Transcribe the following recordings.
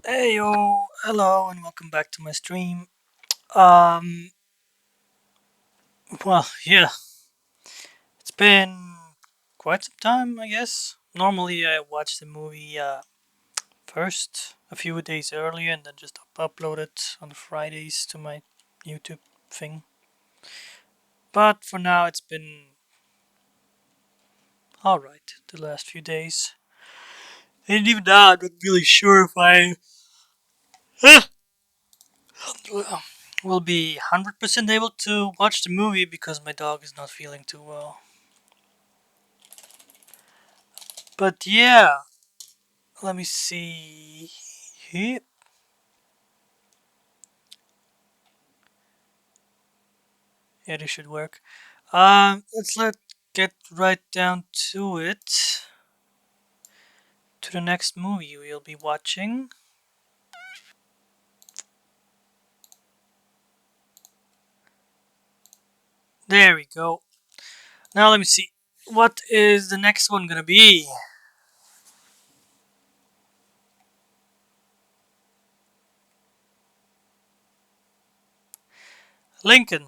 Hey yo, hello and welcome back to my stream. Um, yeah, it's been quite some time, I guess. Normally, I watch the movie first a few days earlier and then just upload it on Fridays to my YouTube thing. But for now, it's been alright the last few days. And even now, I'm not really sure if I will be 100% able to watch the movie because my dog is not feeling too well. But yeah, let me see. Here. Yeah, this should work. Let's get right down to it. To the next movie we'll be watching. There we go. Now let me see. What is the next one gonna be? Lincoln.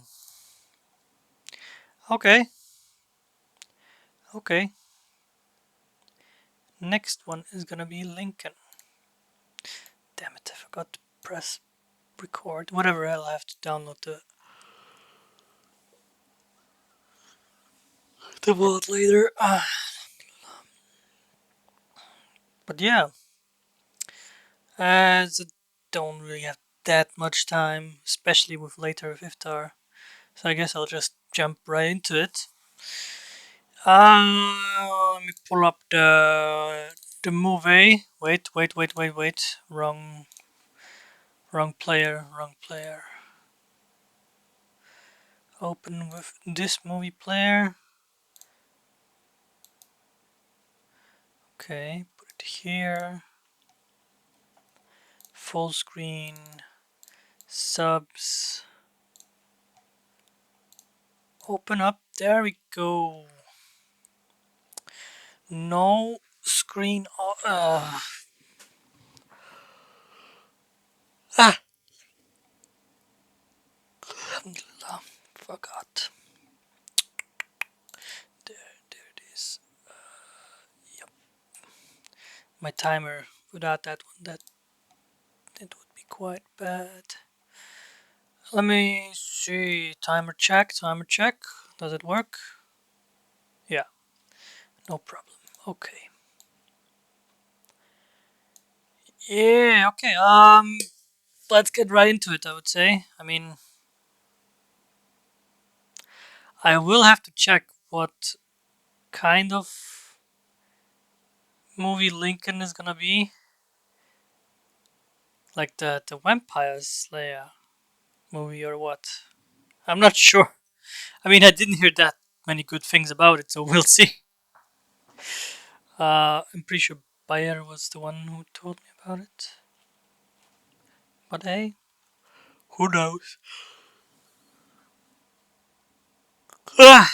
Okay. Okay. Next one is gonna be Lincoln. Damn it! I forgot to press record. Whatever. I'll have to download the vault later. But yeah, as I don't really have that much time, especially with later iftar. So I guess I'll just jump right into it. Let me pull up the movie. Wait. Wrong player. Wrong player. Open with this movie player. Okay, put it here. Full screen. Subs. Open up. There we go. No screen. Ah, forgot. There it is. Yep. My timer. Without that one, that it would be quite bad. Let me see. Timer check. Timer check. Does it work? Yeah. No problem. Okay. Yeah. Okay. Let's get right into it. I would say. I mean, I will have to check what kind of movie Lincoln is gonna be. Like the Vampire Slayer movie or what? I'm not sure. I mean, I didn't hear that many good things about it, so we'll see. I'm pretty sure Bayer was the one who told me about it. But hey, who knows? Ah,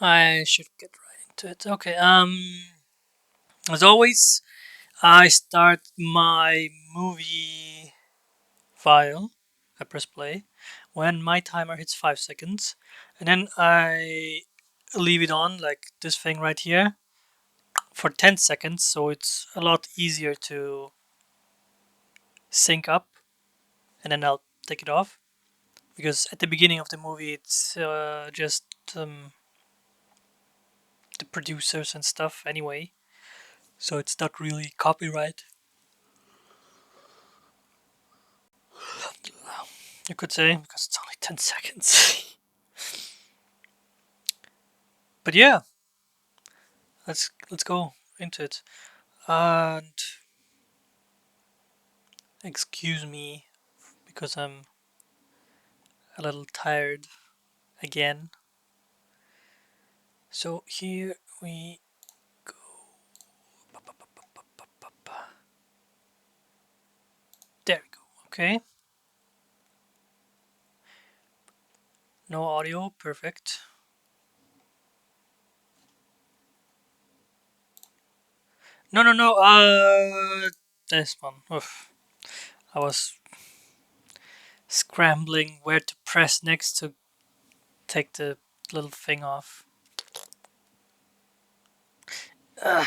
I should get right into it. Okay. As always, I start my movie file. I press play when my timer hits 5 seconds, and then I leave it on like this thing right here for 10 seconds, so it's a lot easier to sync up, and then I'll take it off because at the beginning of the movie it's just the producers and stuff anyway, so it's not really copyright, you could say, because it's only 10 seconds. But yeah, let's go into it. And excuse me because I'm a little tired again. So here we go. There we go. Okay. No audio. Perfect. No. this one. Oof. I was scrambling where to press next to take the little thing off. Ugh,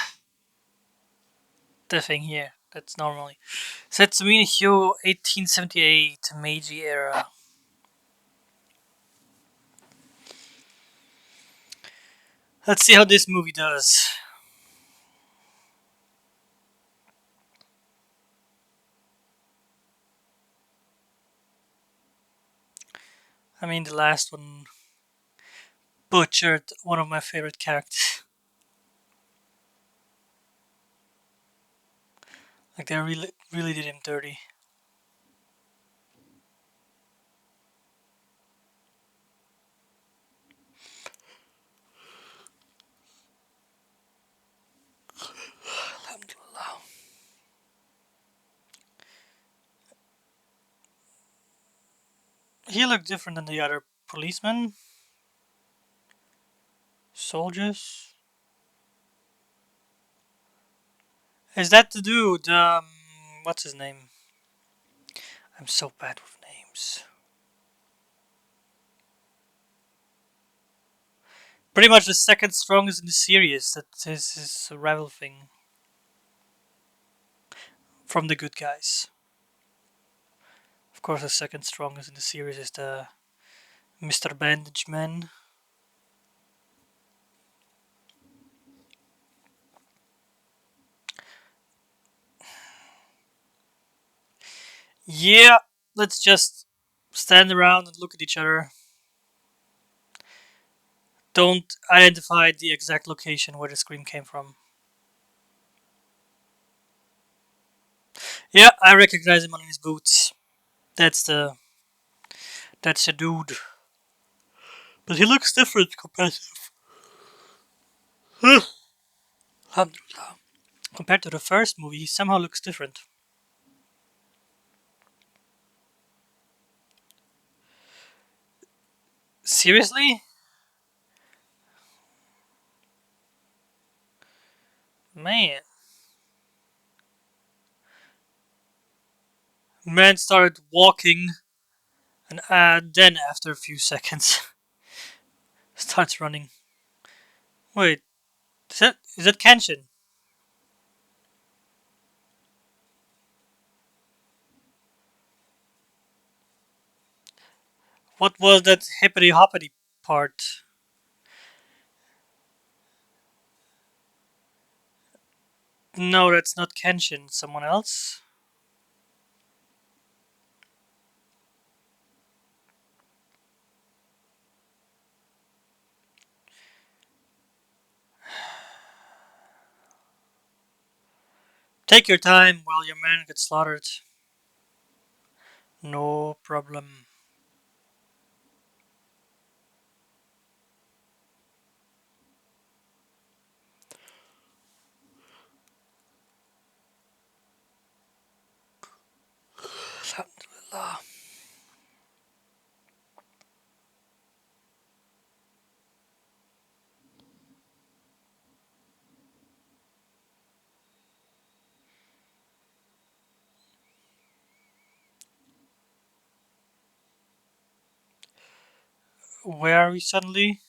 the thing here. That's normally. Setsumine Hyo 1878 Meiji era. Let's see how this movie does. I mean, the last one butchered one of my favorite characters. Like, they really did him dirty. Alhamdulillah. He looked different than the other policemen, soldiers. Is that the dude? What's his name? I'm so bad with names. Pretty much the second strongest in the series. That is his rival thing from the good guys. Of course, the second strongest in the series is the Mr. Bandage Man. Yeah, let's just stand around and look at each other. Don't identify the exact location where the scream came from. Yeah, I recognize him on his boots. That's the dude. But he looks different compared to Alhamdulillah. Compared to the first movie, he somehow looks different. Seriously? Man. Man started walking and then after a few seconds starts running. Wait, is that Kenshin? What was that hippity hoppity part? No, that's not Kenshin. Someone else? Take your time while your man gets slaughtered. No problem. Alhamdulillah. Where are we suddenly?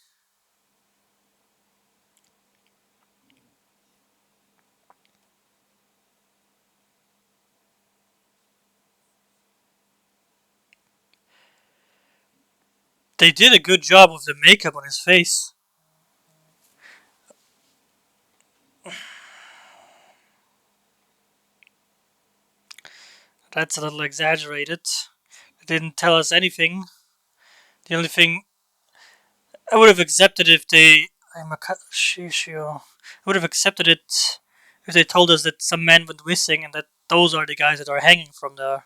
They did a good job with the makeup on his face. That's a little exaggerated. They didn't tell us anything. The only thing I would have accepted if they. I'm a shishio. I would have accepted it if they told us that some men went missing and that those are the guys that are hanging from there.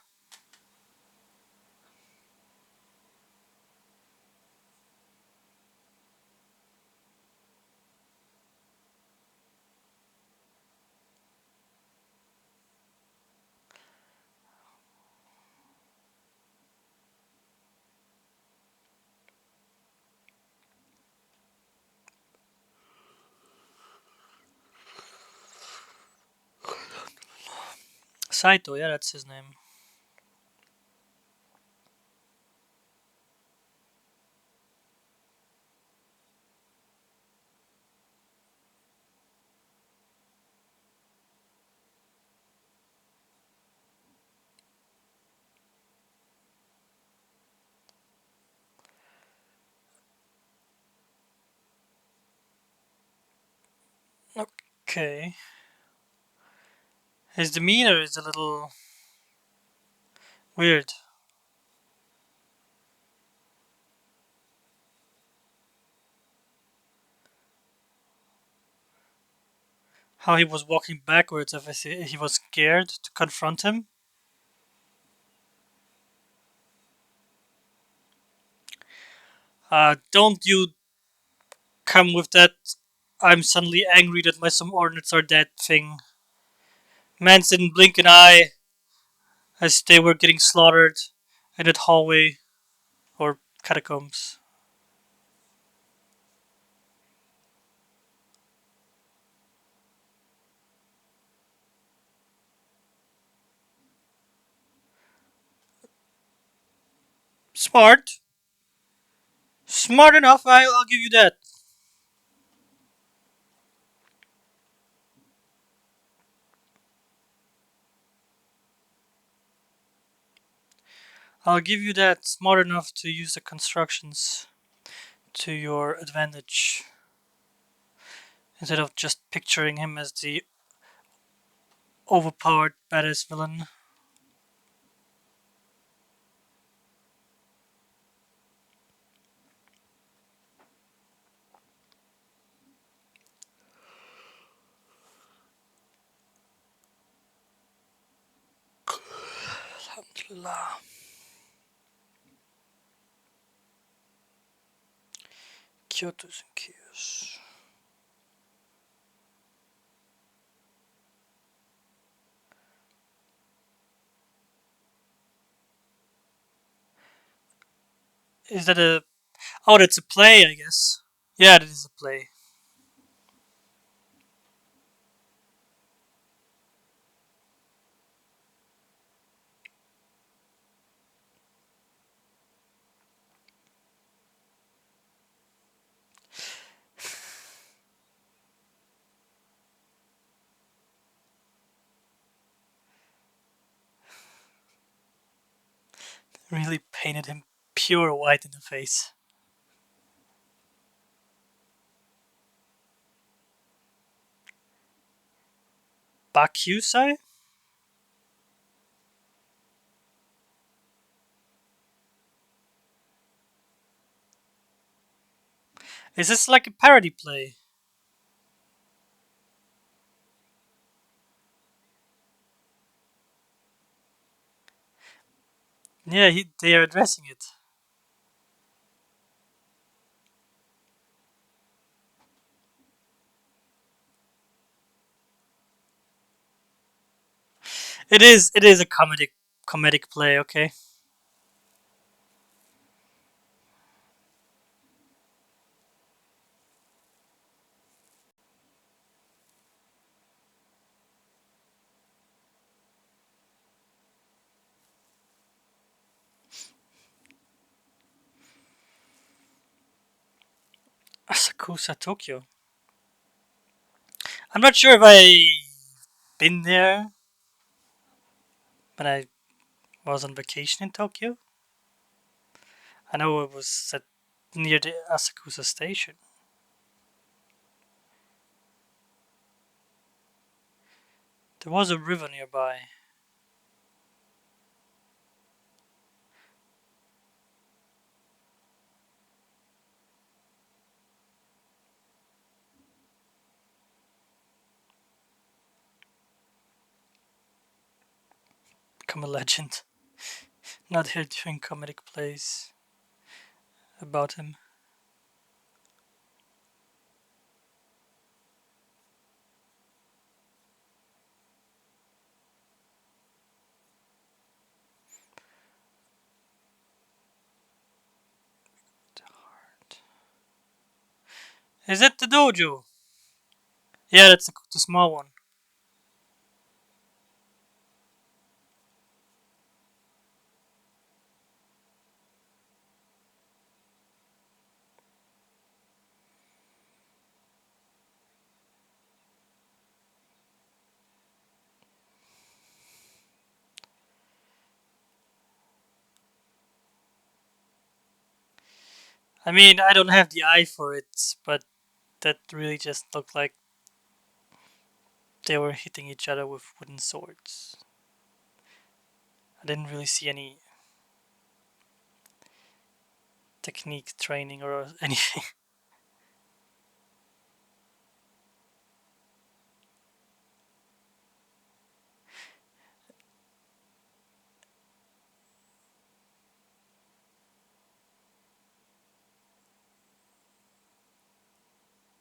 Saito, yeah, that's his name. Okay. His demeanor is a little weird. How he was walking backwards as if he was scared to confront him. Don't you come with that I'm suddenly angry that my subordinates are dead thing. Mans didn't blink an eye as they were getting slaughtered in that hallway or catacombs. Smart. Smart enough, I'll give you that. I'll give you that. Smart enough to use the constructions to your advantage instead of just picturing him as the overpowered badass villain. Alhamdulillah. Kyoto's and Kyos. Is that a. Oh, that's a play, I guess. Yeah, that is a play. Really painted him pure white in the face. Bakusai? Is this like a parody play? Yeah, they are addressing it. It is a comedic play, okay? Asakusa Tokyo. I'm not sure if I been there when I was on vacation in Tokyo. I know it was at near the Asakusa station. There was a river nearby. Become a legend. Not here doing comedic plays about him. Is it the dojo? Yeah, that's the small one. I mean, I don't have the eye for it, but that really just looked like they were hitting each other with wooden swords. I didn't really see any technique training or anything.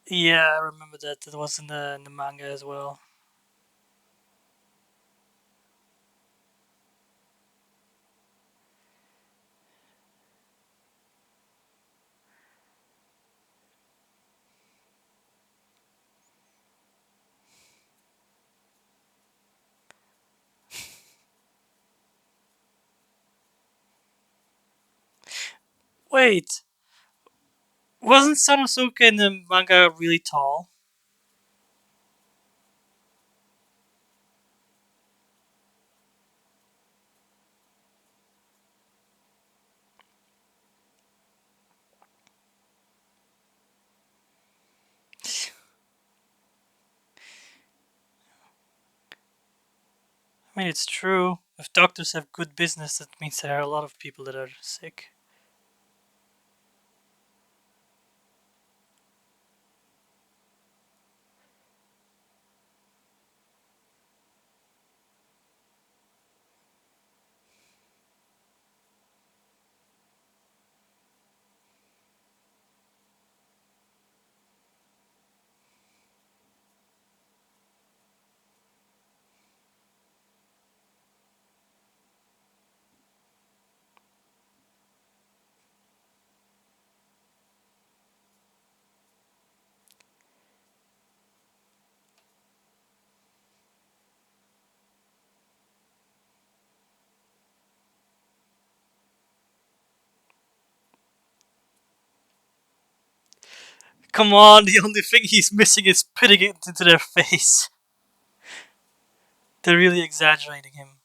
Yeah, I remember that. That was in the manga as well. Wait, wasn't Sanosuke in the manga really tall? I mean, it's true. If doctors have good business, that means there are a lot of people that are sick. Come on, the only thing he's missing is putting it into their face. They're really exaggerating him.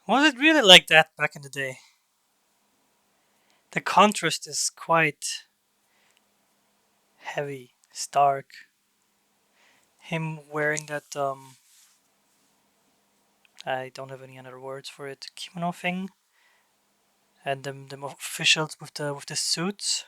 Was it really like that back in the day? The contrast is quite heavy, stark. Him wearing that I don't have any other words for it, kimono thing, and them officials with the suits.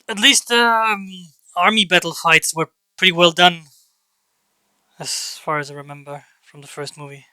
At least the army battle fights were pretty well done, as far as I remember from the first movie.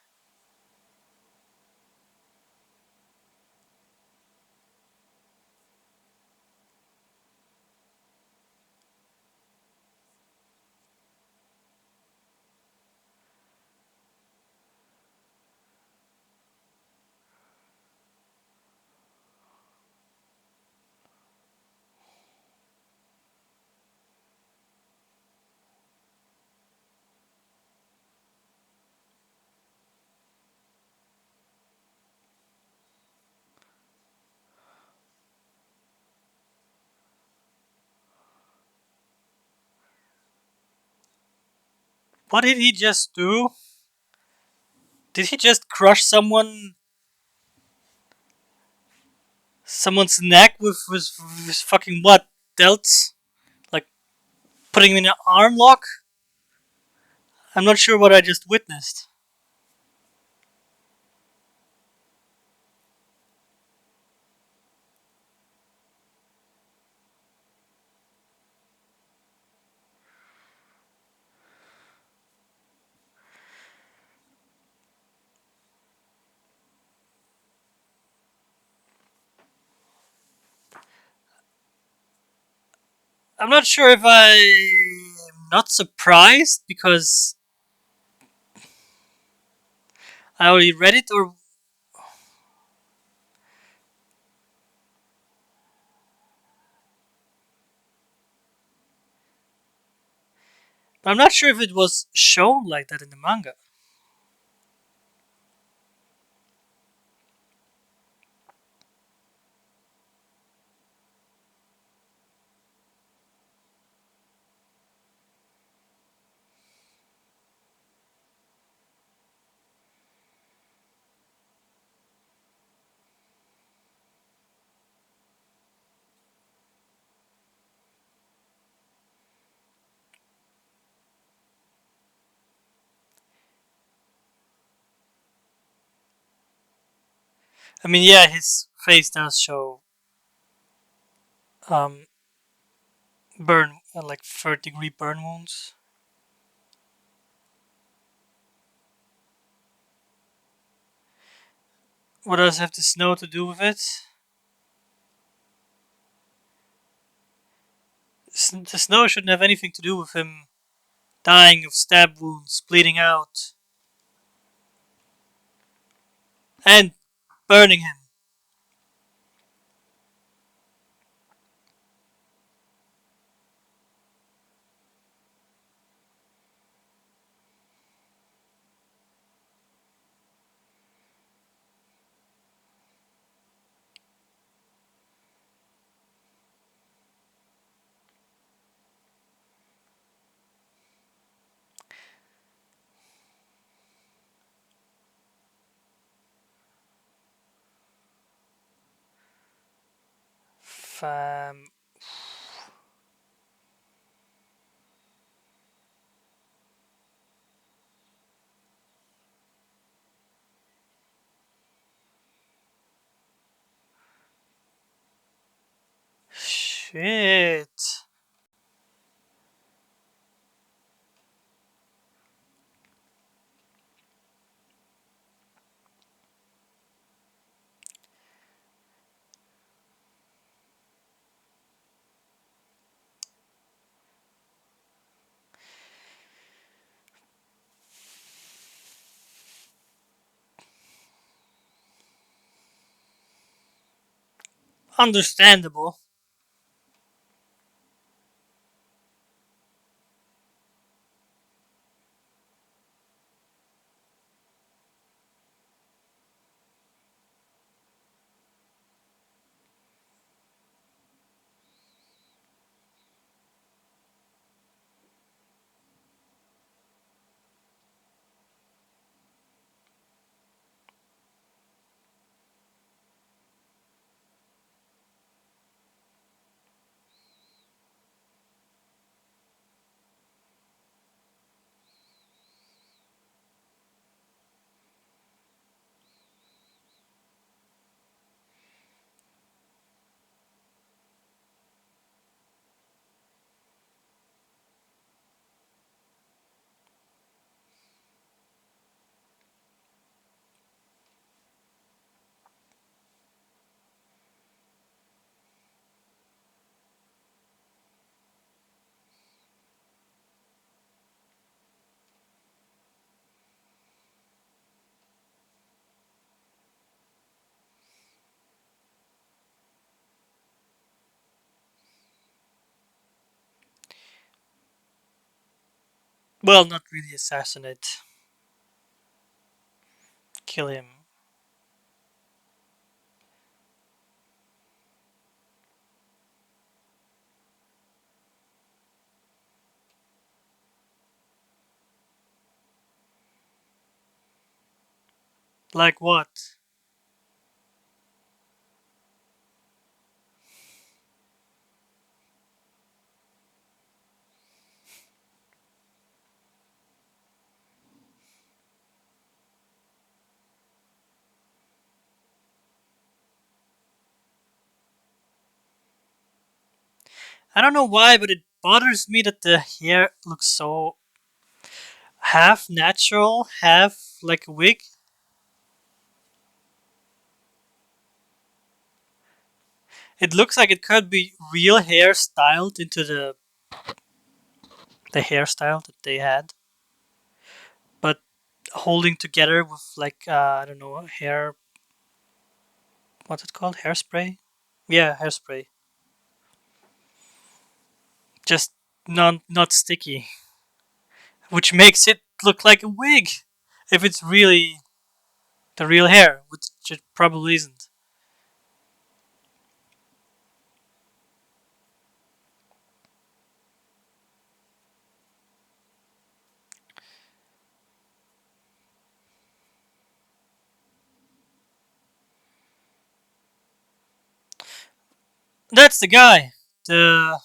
What did he just do? Did he just crush someone's neck with fucking what delts? Like putting him in an arm lock? I'm not sure what I just witnessed. I'm not sure if I'm not surprised because I already read it, or I'm not sure if it was shown like that in the manga. I mean, yeah, his face does show um, burn, like third-degree burn wounds. What does have the snow to do with it? The snow shouldn't have anything to do with him dying of stab wounds, bleeding out, and burning him. Fam. Shit. Understandable. Well, not really assassinate. Kill him. Like what? I don't know why, but it bothers me that the hair looks so half natural, half like a wig. It looks like it could be real hair styled into the hairstyle that they had, but holding together with like I don't know, hair. What's it called? Hairspray. Yeah, hairspray. Just not sticky, which makes it look like a wig. If it's really the real hair, which it probably isn't. That's the guy, the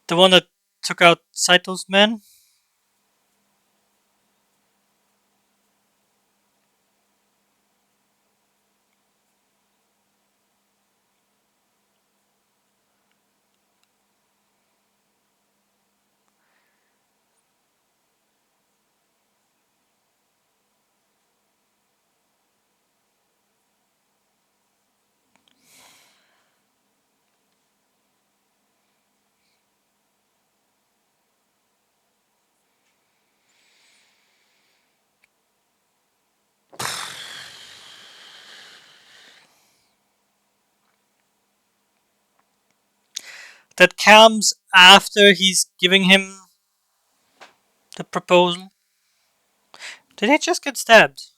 the one that took out Saito's men. That comes after he's giving him the proposal. Did he just get stabbed?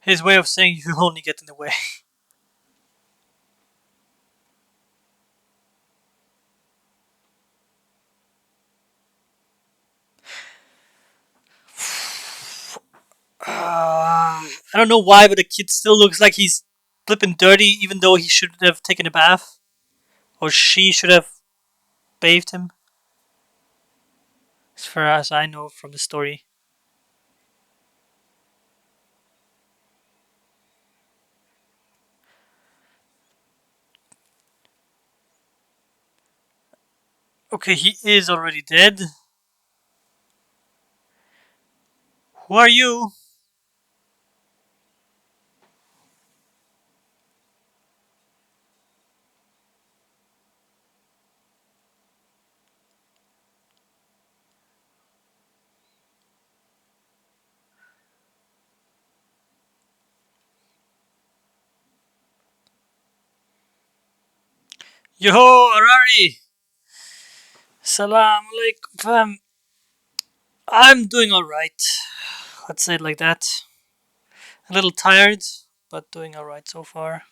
His way of saying you only get in the way. I don't know why, but the kid still looks like he's flipping dirty, even though he should have taken a bath, or she should have bathed him. As far as I know from the story. Okay, he is already dead. Who are you? Yo, Arari. Salam alaikum, fam. I'm doing alright. Let's say it like that. A little tired, but doing alright so far.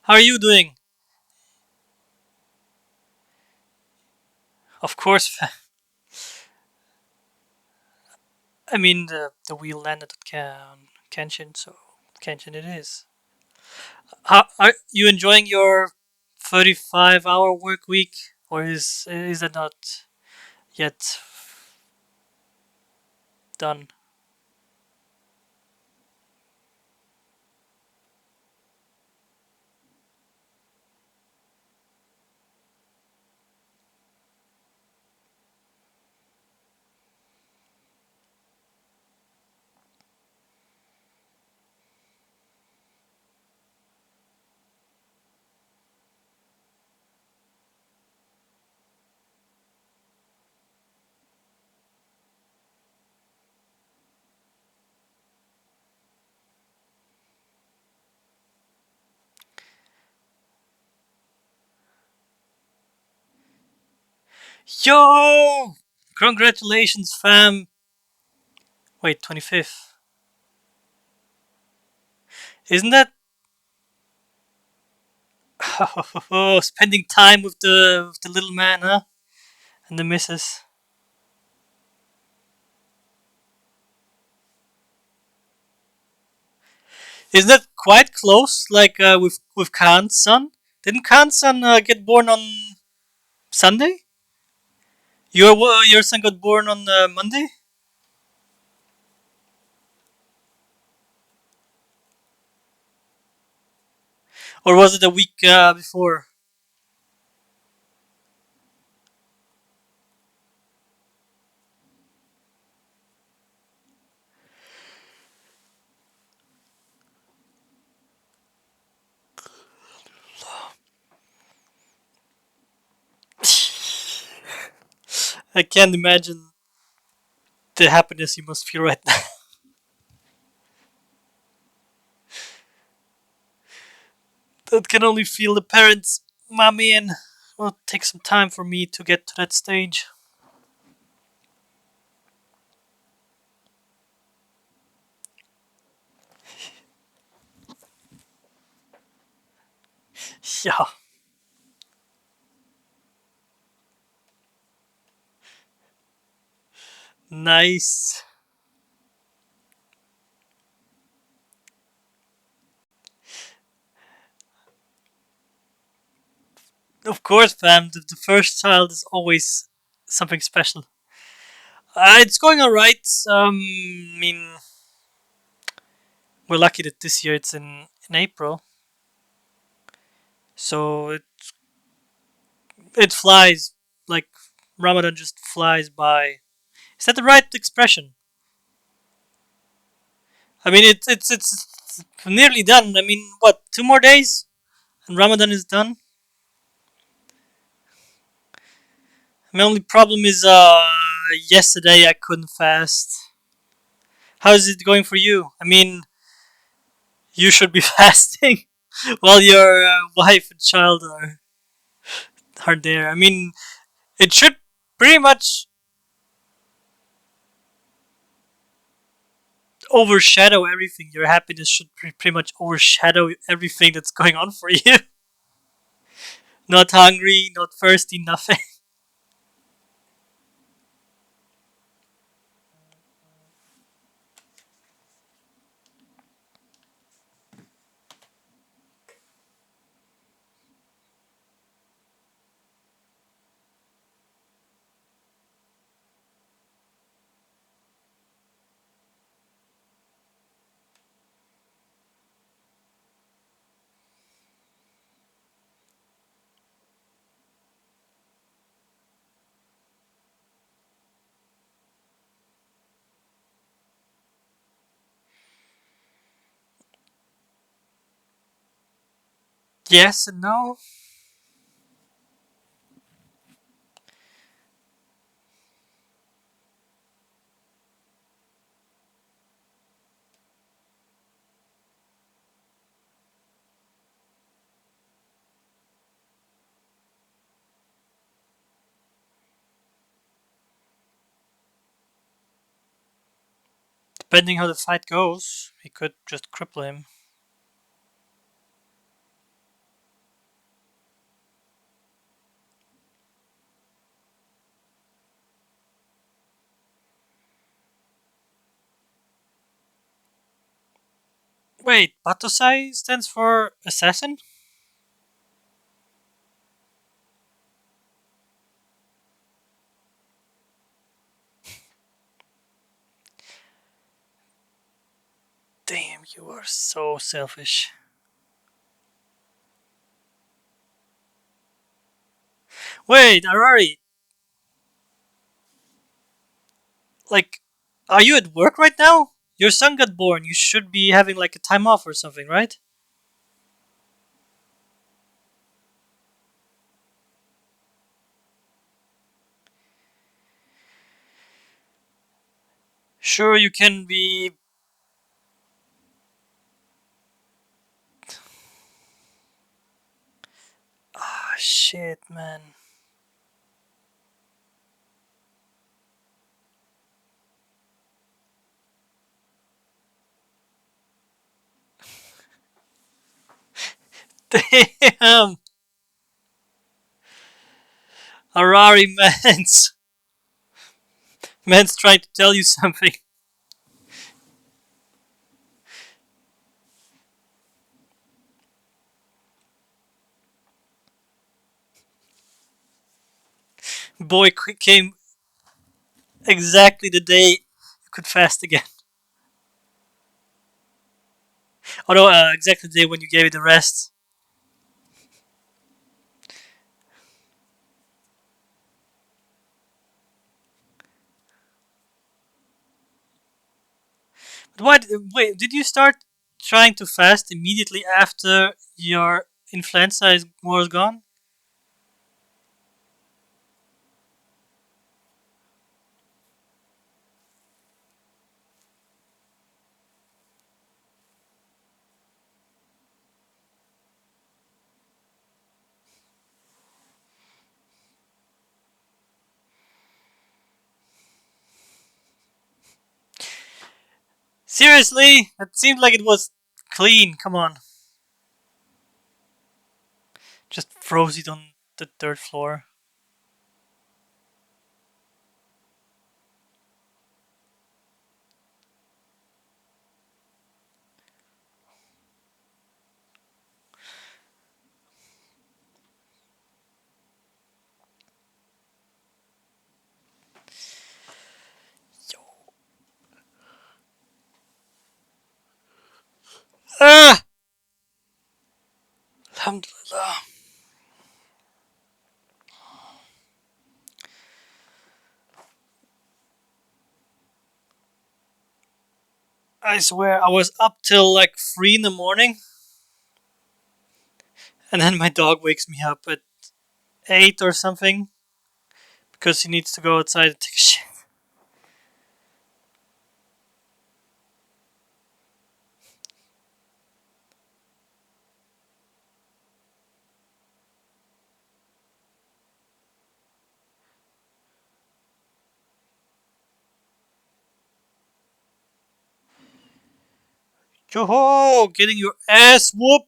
How are you doing? Of course, I mean, the wheel landed at Kenshin, so Kenshin it is. How, are you enjoying your 35-hour work week? Or is that not yet done? Yo! Congratulations, fam. Wait, 25th. Isn't that spending time with the little man, huh? And the missus. Isn't that quite close? Like with Khan's son. Didn't Khan's son get born on Sunday? Your son got born on Monday, or was it a week before? I can't imagine the happiness you must feel right now. That can only feel the parents, mommy, and will take some time for me to get to that stage. Yeah, nice. Of course, fam. The first child is always something special. It's going alright. I mean, we're lucky that this year it's in April, so it flies like Ramadan just flies by. Is that the right expression? I mean, it's nearly done. I mean, what? 2 more days and Ramadan is done. My only problem is yesterday I couldn't fast. How is it going for you? I mean, you should be fasting while your wife and child are there. I mean, it should pretty much overshadow everything. Your happiness should pretty much overshadow everything that's going on for you. Not hungry, not thirsty, nothing. Yes and no. Depending how the fight goes, he could just cripple him. Wait, Batosai stands for assassin? Damn, you are so selfish. Wait, Arari, like, are you at work right now? Your son got born. You should be having like a time off or something, right? Sure, you can be. Ah, shit, man. Damn! Harari man's man's trying to tell you something. Boy came exactly the day you could fast again. Oh no, exactly the day when you gave it the rest. But what? Wait, did you start trying to fast immediately after your was gone? Seriously? It seemed like it was clean. Come on. Just froze it on the third floor. Ah! Alhamdulillah. I swear, I was up till like 3 in the morning, and then my dog wakes me up at 8 or something because he needs to go outside and take a shit. Yo, getting your ass whooped.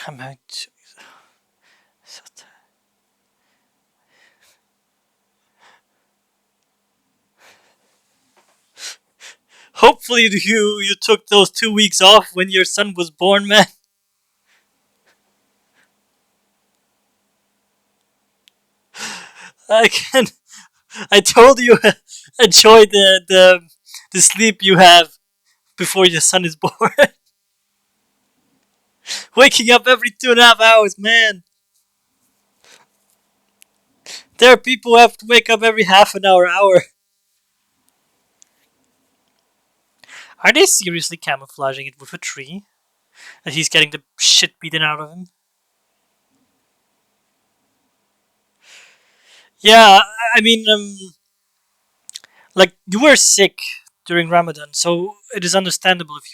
I'm out. So hopefully you took those 2 weeks off when your son was born, man. I can. I told you enjoy the sleep you have before your son is born. Waking up every 2.5 hours, man. There are people who have to wake up every half an hour. Are they seriously camouflaging it with a tree? That he's getting the shit beaten out of him? Yeah, I mean, like you were sick during Ramadan, so it is understandable if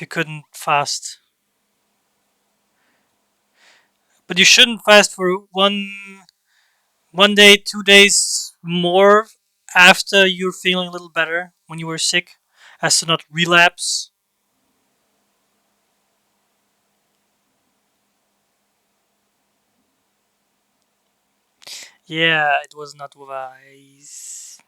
you couldn't fast. But you shouldn't fast for one day, 2 days more after you're feeling a little better when you were sick, as to not relapse. Yeah, it was not wise.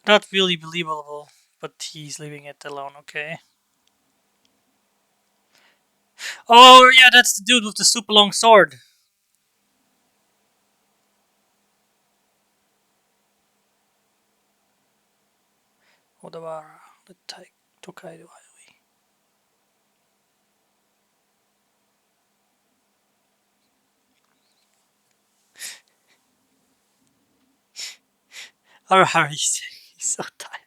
Not really believable, but he's leaving it alone. Okay. Oh yeah, that's the dude with the super long sword. Odawara, the Tokaido Highway. Or he's so tired.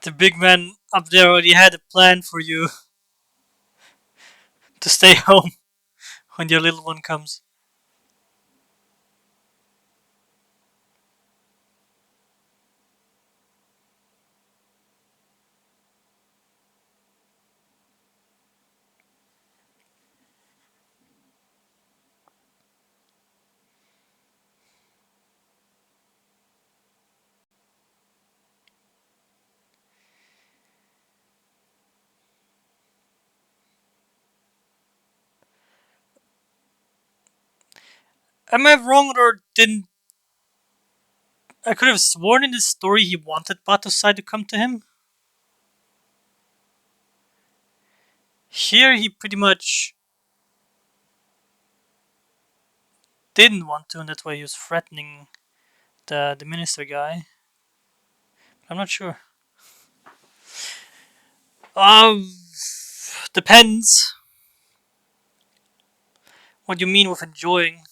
The big man up there already had a plan for you to stay home when your little one comes. Am I wrong or didn't I could have sworn in this story he wanted Batosai to come to him? Here he pretty much didn't want to, and that's why he was threatening the minister guy. I'm not sure. Um, depends what you mean with enjoying.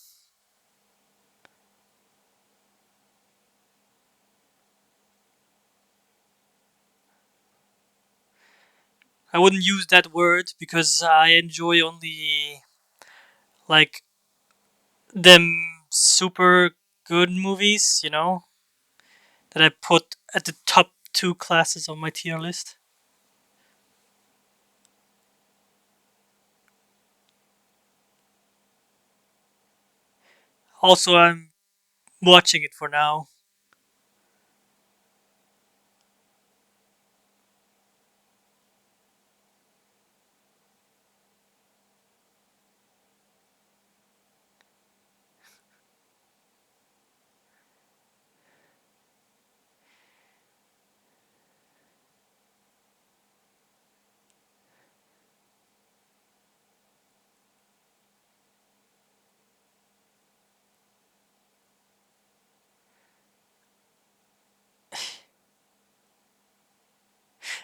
I wouldn't use that word because I enjoy only like them super good movies, that I put at the top two classes of my tier list. Also, I'm watching it for now.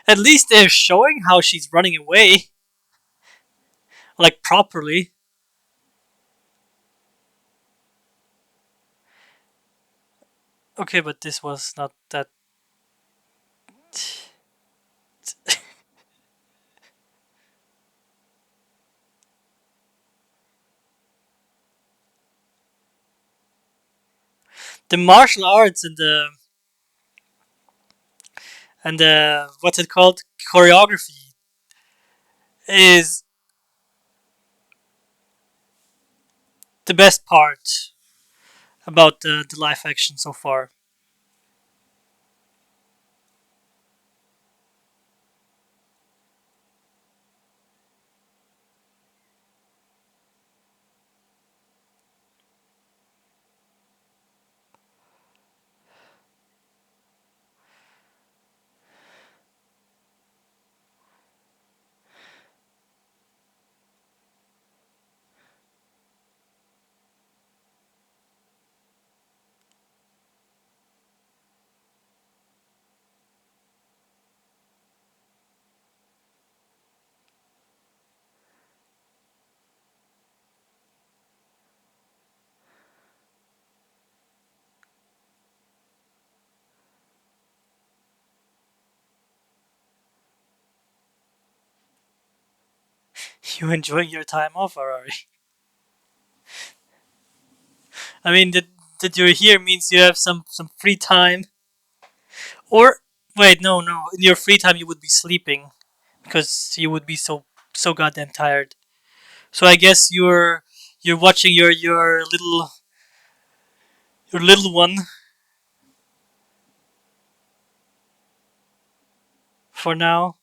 At least they're showing how she's running away, like properly. Okay, but this was not that. The martial arts and the what's it called, choreography is the best part about the live action so far. You enjoying your time off, Ferrari? I mean, that you're here means you have some free time. Or wait, no, no. In your free time, you would be sleeping because you would be so goddamn tired. So I guess you're watching your little one for now.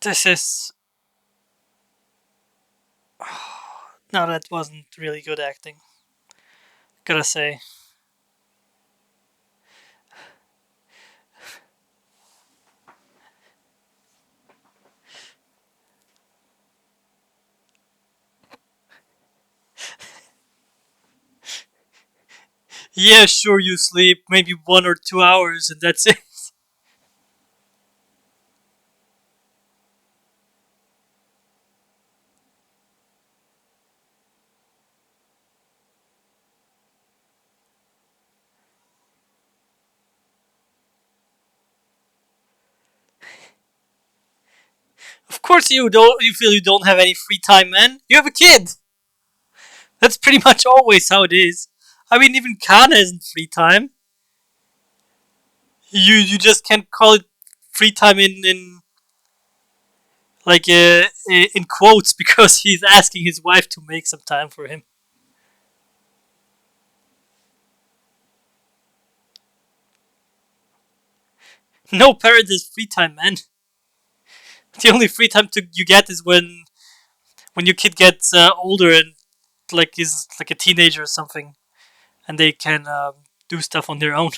This is no, that wasn't really good acting. Gotta say. Yeah, sure, you sleep maybe 1 or 2 hours, and that's it. Of course, you don't. You feel you don't have any free time, man. You have a kid. That's pretty much always how it is. I mean, even Kana isn't free time. You just can't call it free time in like in quotes because he's asking his wife to make some time for him. No parent is free time, man. The only free time you get is when your kid gets older and like is like a teenager or something, and they can do stuff on their own.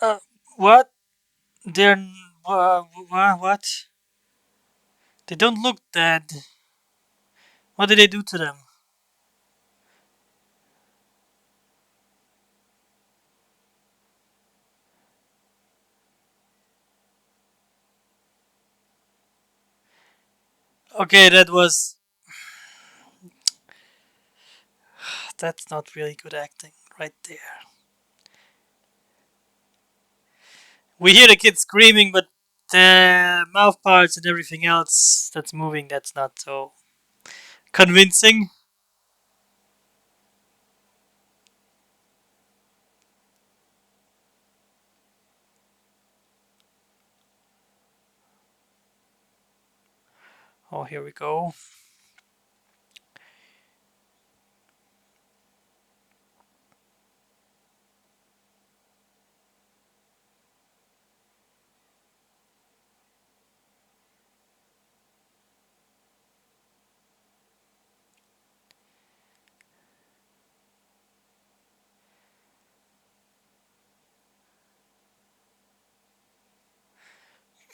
Uh, what? They're what? They don't look dead. What did they do to them? Okay, that's not really good acting right there. We hear the kid screaming, but the mouth parts and everything else that's moving, that's not so convincing. Oh, here we go.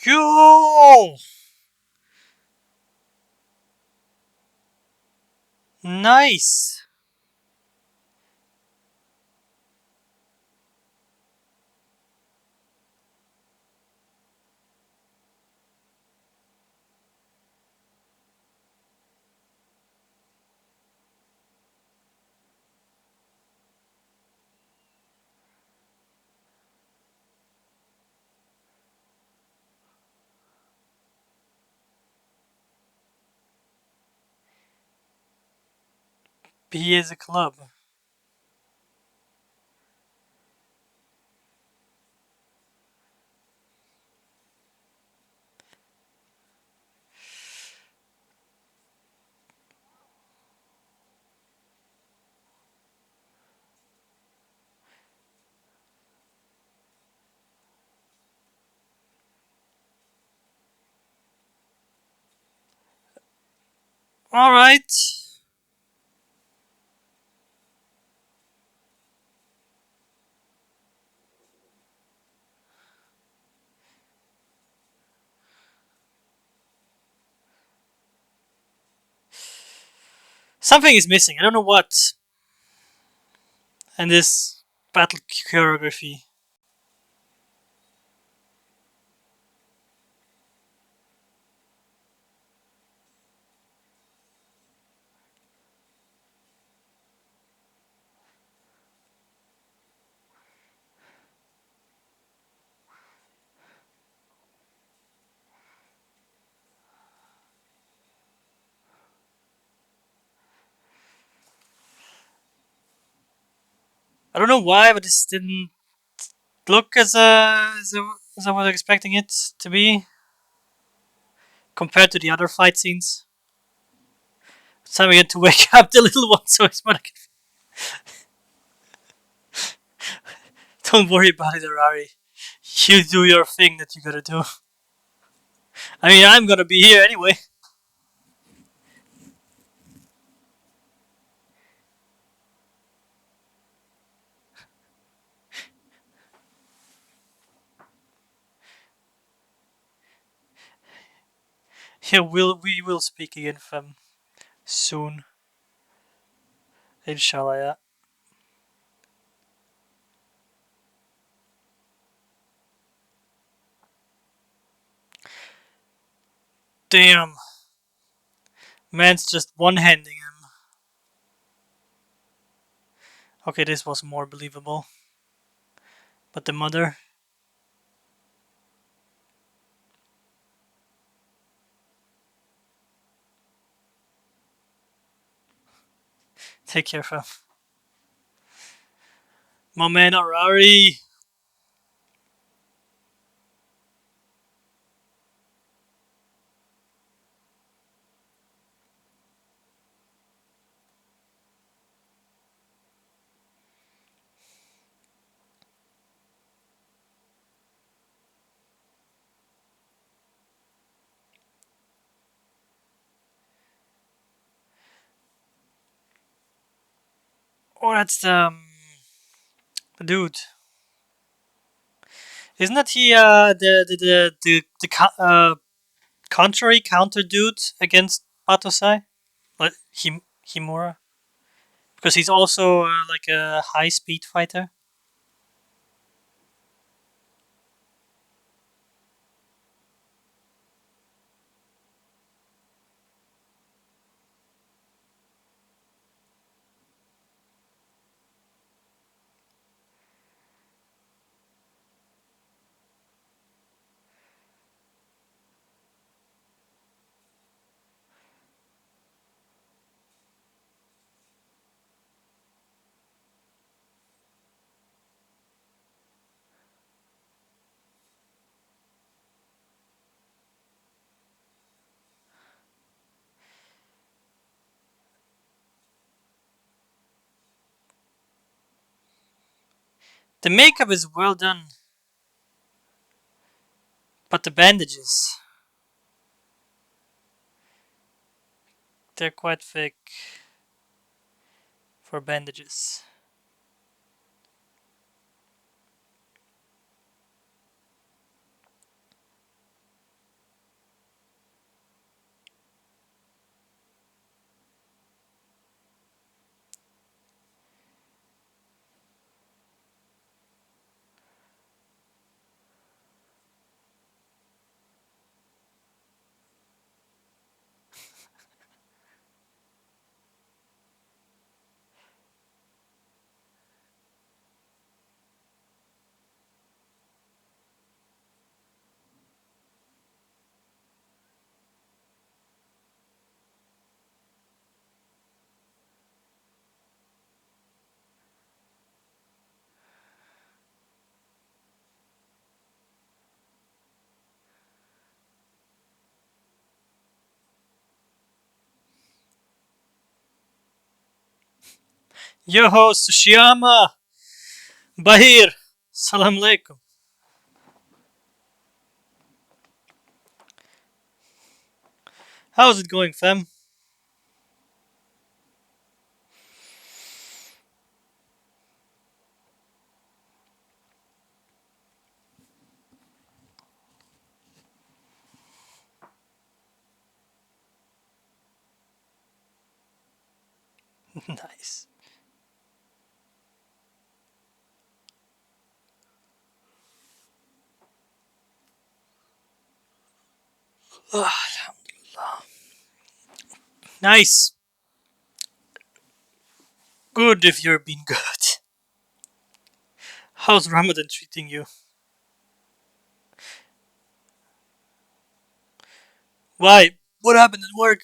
Yo! Nice! He is a club. Alright. Something is missing. I don't know what. And this battle choreography. I don't know why, but this didn't look as I was expecting it to be compared to the other fight scenes. It's time again to wake up the little one, so it's more like, don't worry about it, Arari. You do your thing that you gotta do. I mean, I'm gonna be here anyway. Yeah, we will speak again from soon, inshallah. Yeah. Damn, man's just one-handing him. Okay, this was more believable. But the mother, take care, fam. My man Arari. Oh, that's the dude. Isn't that he contrary counter dude against Batosai? Like Himura? Because he's also like a high speed fighter. The makeup is well done, but the bandages, they're quite thick for bandages. Yoho Tsushiyama! Bahir! Salam alaikum. How's it going, fam? Nice. Ah, nice. Good if you're being good. How's Ramadan treating you? Why? What happened at work?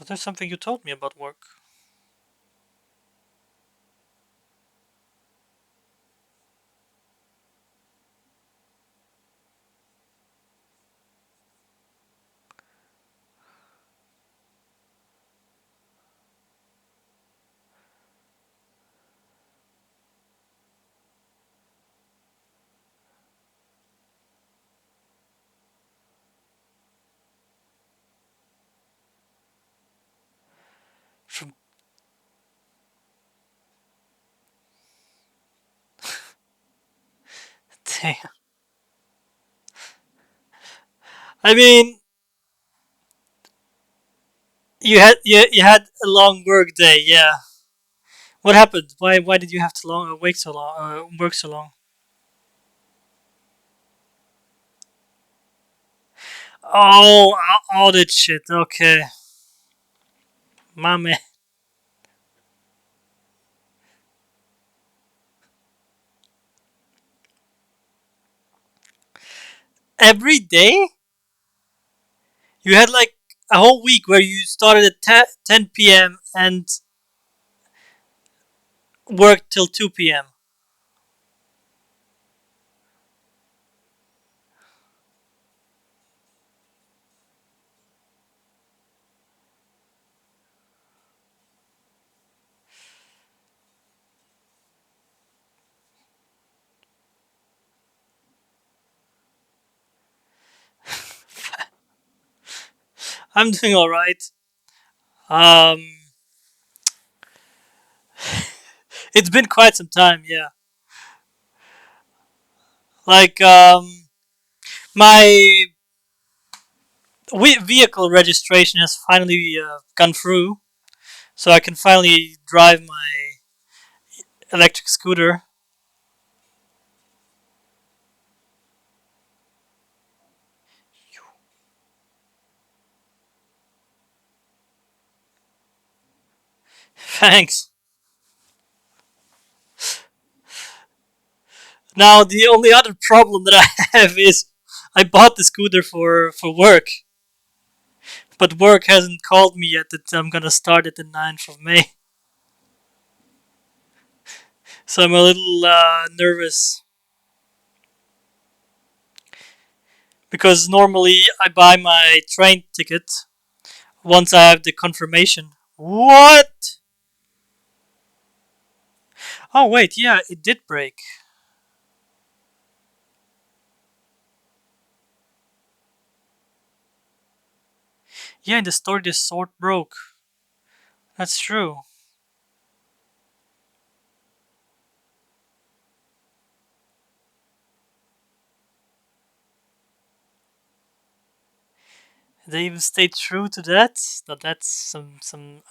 But there's something you told me about work. From damn. I mean, you had a long work day. Yeah. What happened? Why did you have to wait so long? Work so long? Oh, audit shit. Okay, my man. Every day you had like a whole week where you started at 10 p.m. and worked till 2 p.m. I'm doing all right. Um, it's been quite some time. Yeah, like my vehicle registration has finally gone through, so I can finally drive my electric scooter. Thanks. Now the only other problem that I have is I bought the scooter for work, but work hasn't called me yet that I'm gonna start at the 9th of May. So I'm a little nervous because normally I buy my train ticket once I have the confirmation. What? Oh wait, yeah, it did break. Yeah, in the story the sword broke. That's true. They even stayed true to that. That's some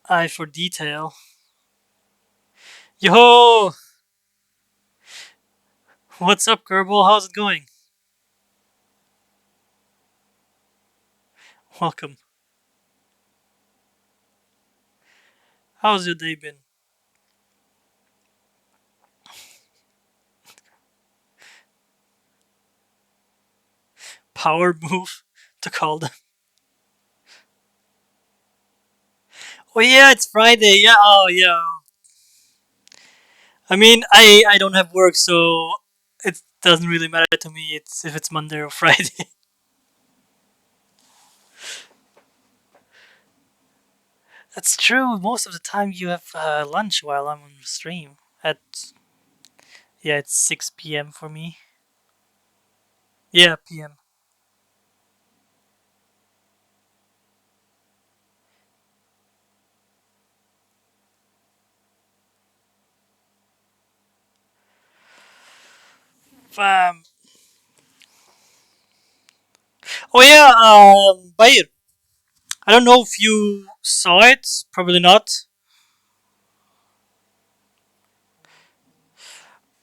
eye for detail. Yo, what's up, Kerbal? How's it going? Welcome. How's your day been? Power move to call them. Oh yeah, it's Friday. Yeah. Oh yeah. I mean, I don't have work, so it doesn't really matter to me. It's if it's Monday or Friday. That's true. Most of the time you have lunch while I'm on stream. At yeah, it's 6 p.m. for me. Yeah, p.m. Um, oh yeah, Bayir. I don't know if you saw it. Probably not.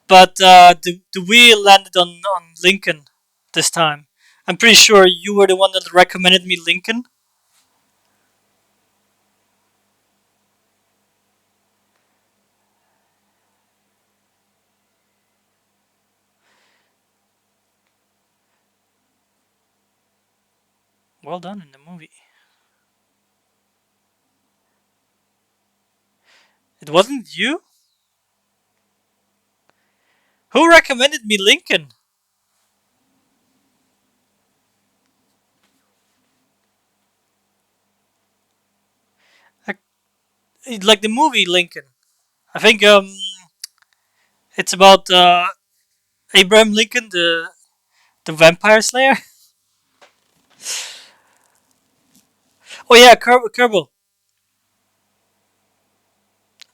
But the wheel landed on Lincoln this time. I'm pretty sure you were the one that recommended me Lincoln. Well done in the movie. It wasn't you? Who recommended me Lincoln? I, like the movie Lincoln. I think it's about Abraham Lincoln, the vampire slayer. Oh yeah, Kerbal.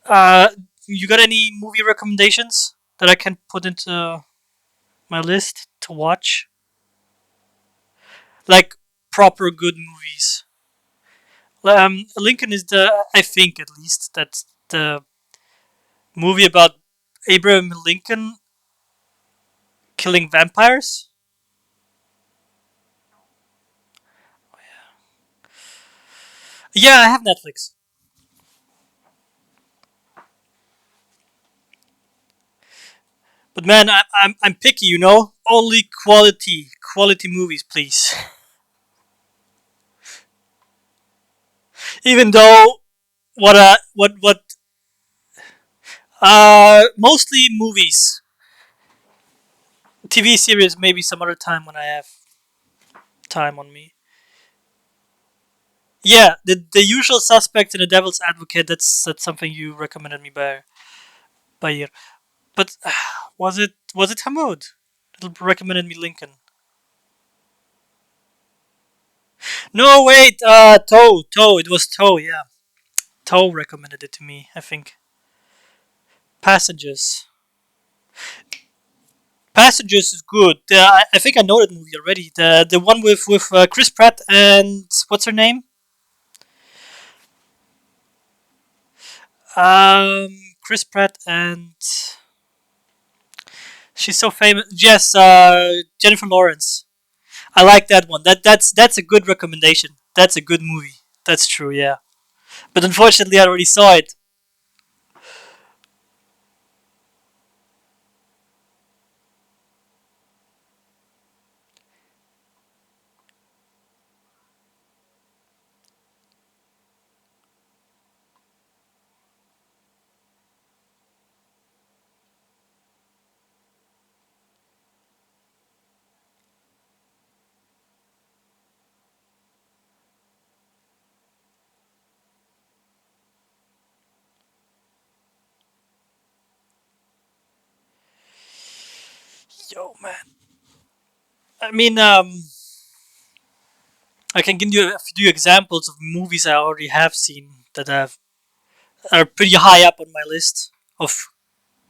Uh, you got any movie recommendations that I can put into my list to watch? Like proper good movies. Lincoln is I think at least that's the movie about Abraham Lincoln killing vampires. Yeah, I have Netflix. But man, I'm picky, you know. Only quality movies, please. Even though what mostly movies, TV series, maybe some other time when I have time on me. Yeah, the usual suspect and the devil's advocate. That's something you recommended me by year. But was it Hamoud that recommended me Lincoln? No, wait, Toe. It was Toe. Yeah, Toe recommended it to me. I think Passengers. Passengers is good. I think I know that movie already. The one with Chris Pratt and what's her name? Chris Pratt and she's so famous. Yes, Jennifer Lawrence. I like that one. That's a good recommendation. That's a good movie. That's true. Yeah, but unfortunately, I already saw it. Yo, man. I mean, I can give you a few examples of movies I already have seen that are pretty high up on my list of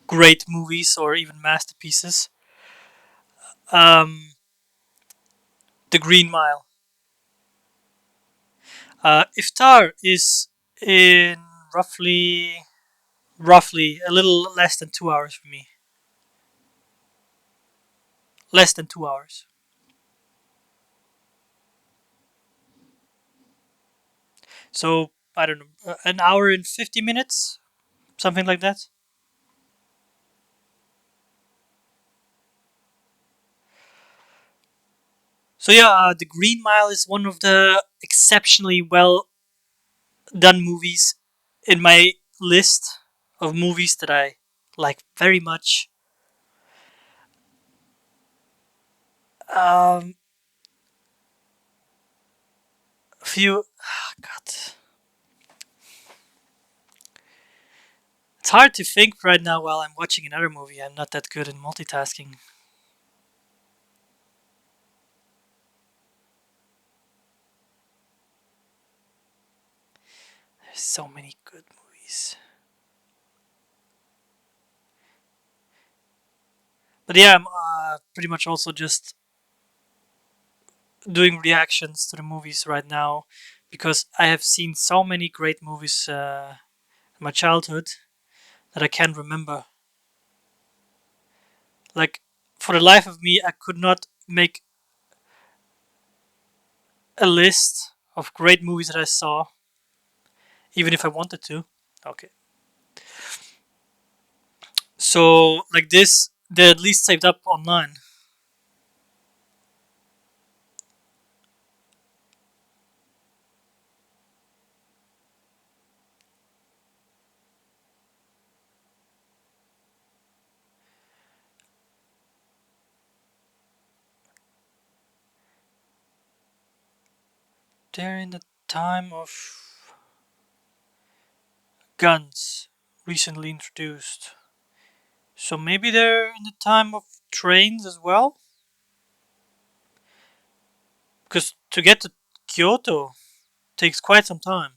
great movies or even masterpieces. Um, The Green Mile. Iftar is in roughly a little less than 2 hours for me. Less than 2 hours. So I don't know, an hour and 50 minutes, something like that. So yeah, The Green Mile is one of the exceptionally well done movies in my list of movies that I like very much. A few, God, it's hard to think right now while I'm watching another movie. I'm not that good in multitasking. There's so many good movies. But yeah, I'm pretty much also just doing reactions to the movies right now because I have seen so many great movies in my childhood that I can't remember. Like, for the life of me, I could not make a list of great movies that I saw, even if I wanted to. Okay. So, like this, they're at least saved up online. They're in the time of guns recently introduced. So maybe they're in the time of trains as well? Because to get to Kyoto takes quite some time.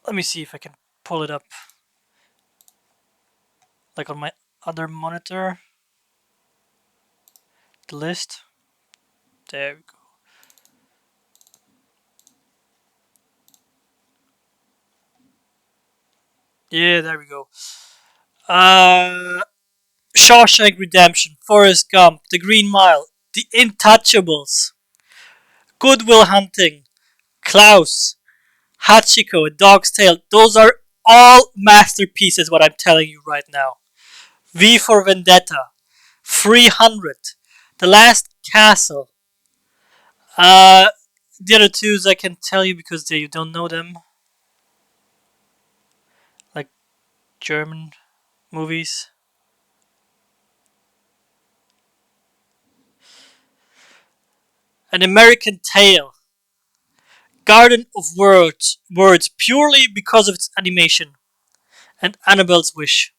Let me see if I can pull it up, like on my other monitor, the list. There we go. Yeah, there we go. Uh, Shawshank Redemption, Forrest Gump, The Green Mile, The Intouchables, Goodwill Hunting, Klaus, Hachiko, A Dog's Tale. Those are all masterpieces, what I'm telling you right now. V for Vendetta, 300, The Last Castle. Uh, the other twos I can tell you because you don't know them, like German movies. An American Tale, Garden of Words purely because of its animation, and Annabelle's Wish.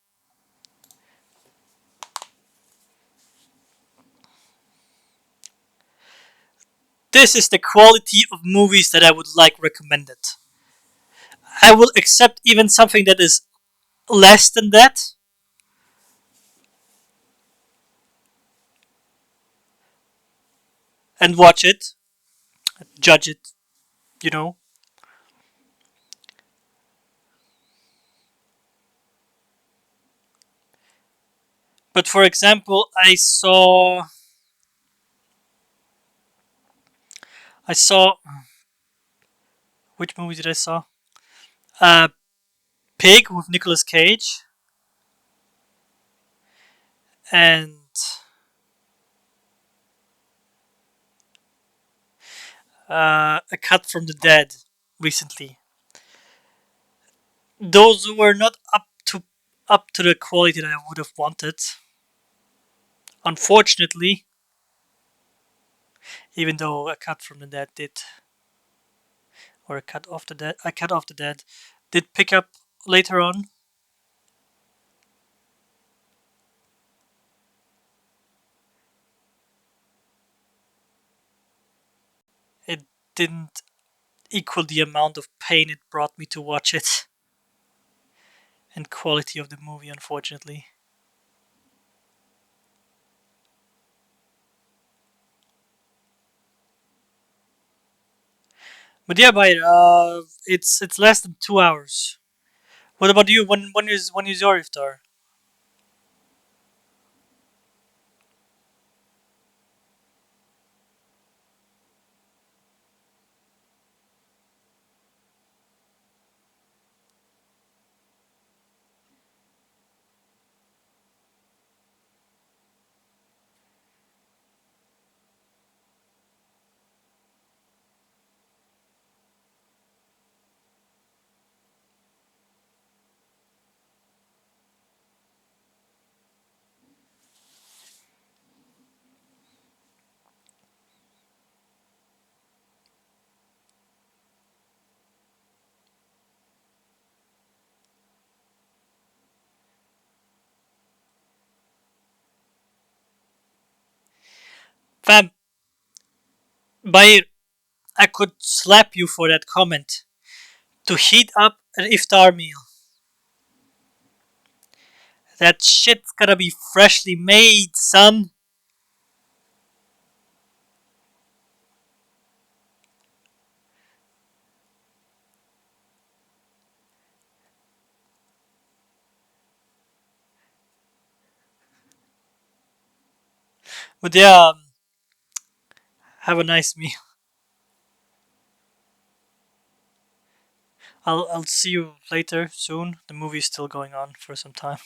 This is the quality of movies that I would like recommended. I will accept even something that is less than that and watch it, judge it, you know. But for example, I saw which movie did I saw? Uh, Pig with Nicolas Cage and A Cut from the Dead recently. Those were not up to the quality that I would have wanted. Unfortunately, even though A Cut from the Dead did, or A Cut off the Dead did pick up later on. It didn't equal the amount of pain it brought me to watch it and quality of the movie, unfortunately. But yeah, by it's less than 2 hours. What about you? When is your iftar? Fam, by I could slap you for that comment. To heat up an iftar meal, that shit's gotta be freshly made, son. But yeah, have a nice meal. I'll see you later soon. The movie's still going on for some time.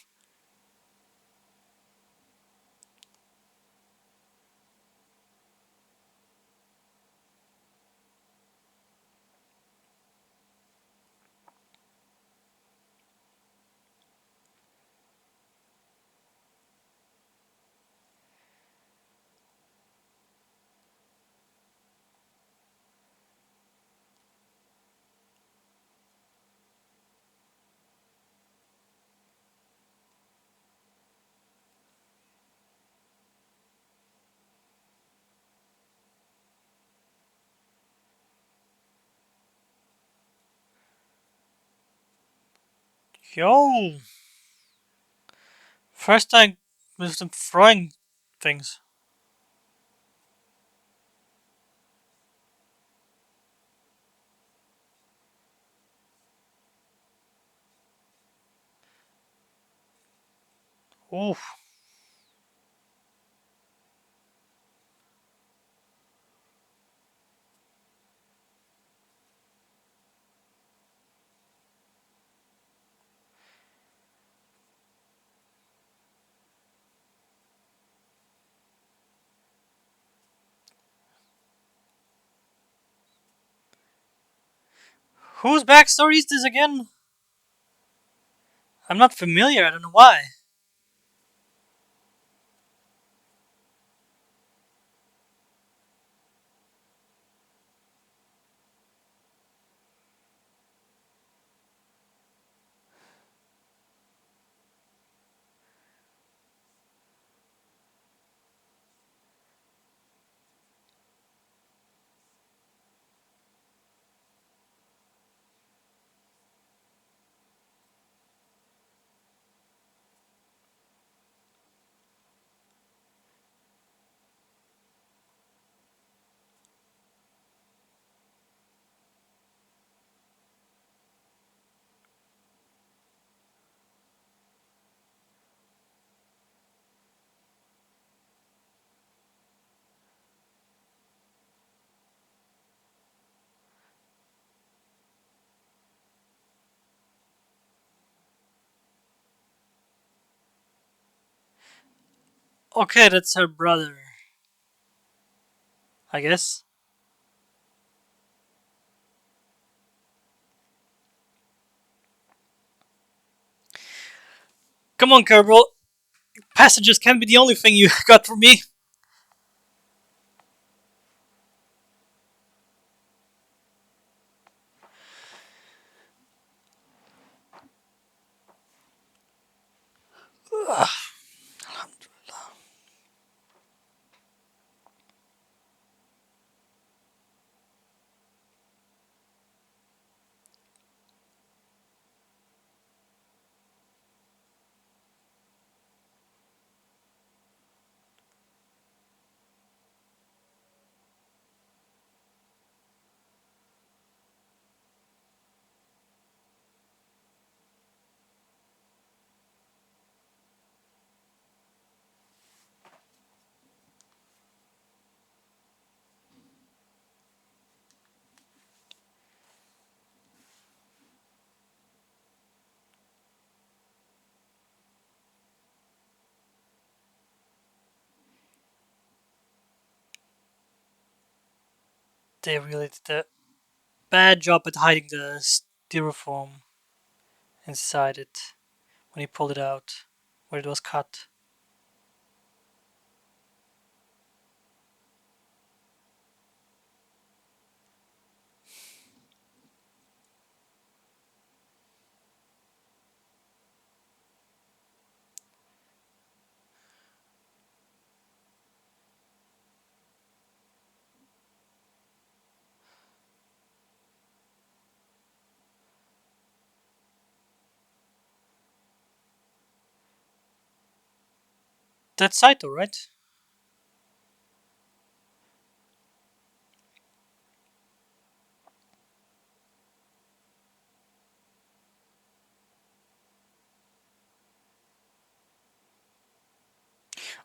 Yo! First time with some throwing things. Oof. Whose backstory is this again? I'm not familiar, I don't know why. Okay, that's her brother, I guess. Come on, Kerbal. Passages can't be the only thing you got from me. Ugh, they really did a bad job at hiding the styrofoam inside it when he pulled it out, where it was cut. That's Saito, right?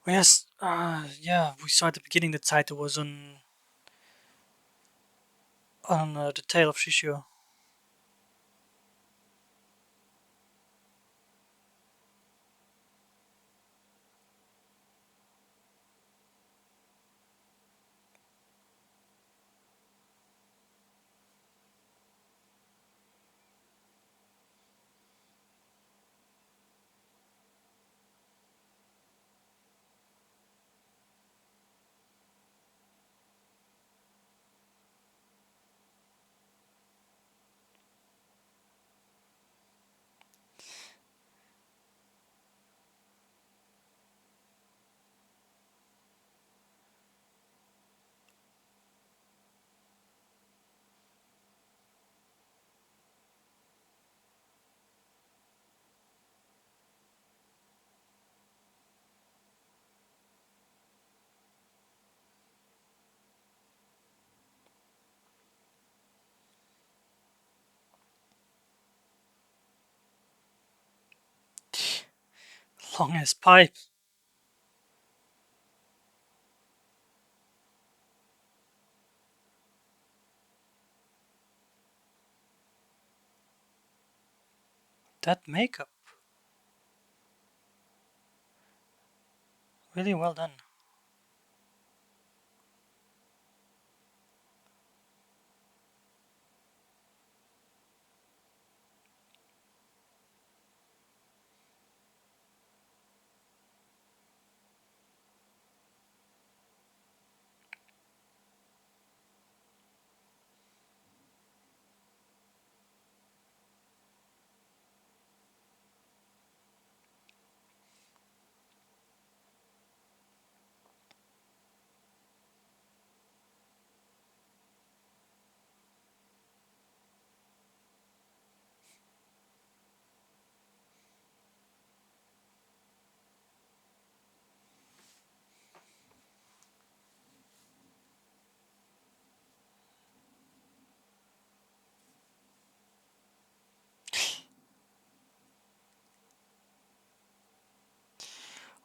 Oh, yes, yeah, we saw at the beginning that Saito was on the tail of Shishio. Long as pipe. That makeup. Really well done.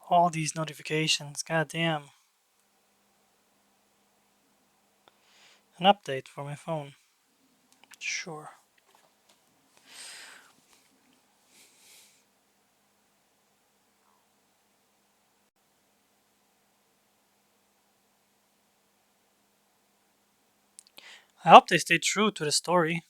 All these notifications, goddamn. An update for my phone. Sure. I hope they stay true to the story.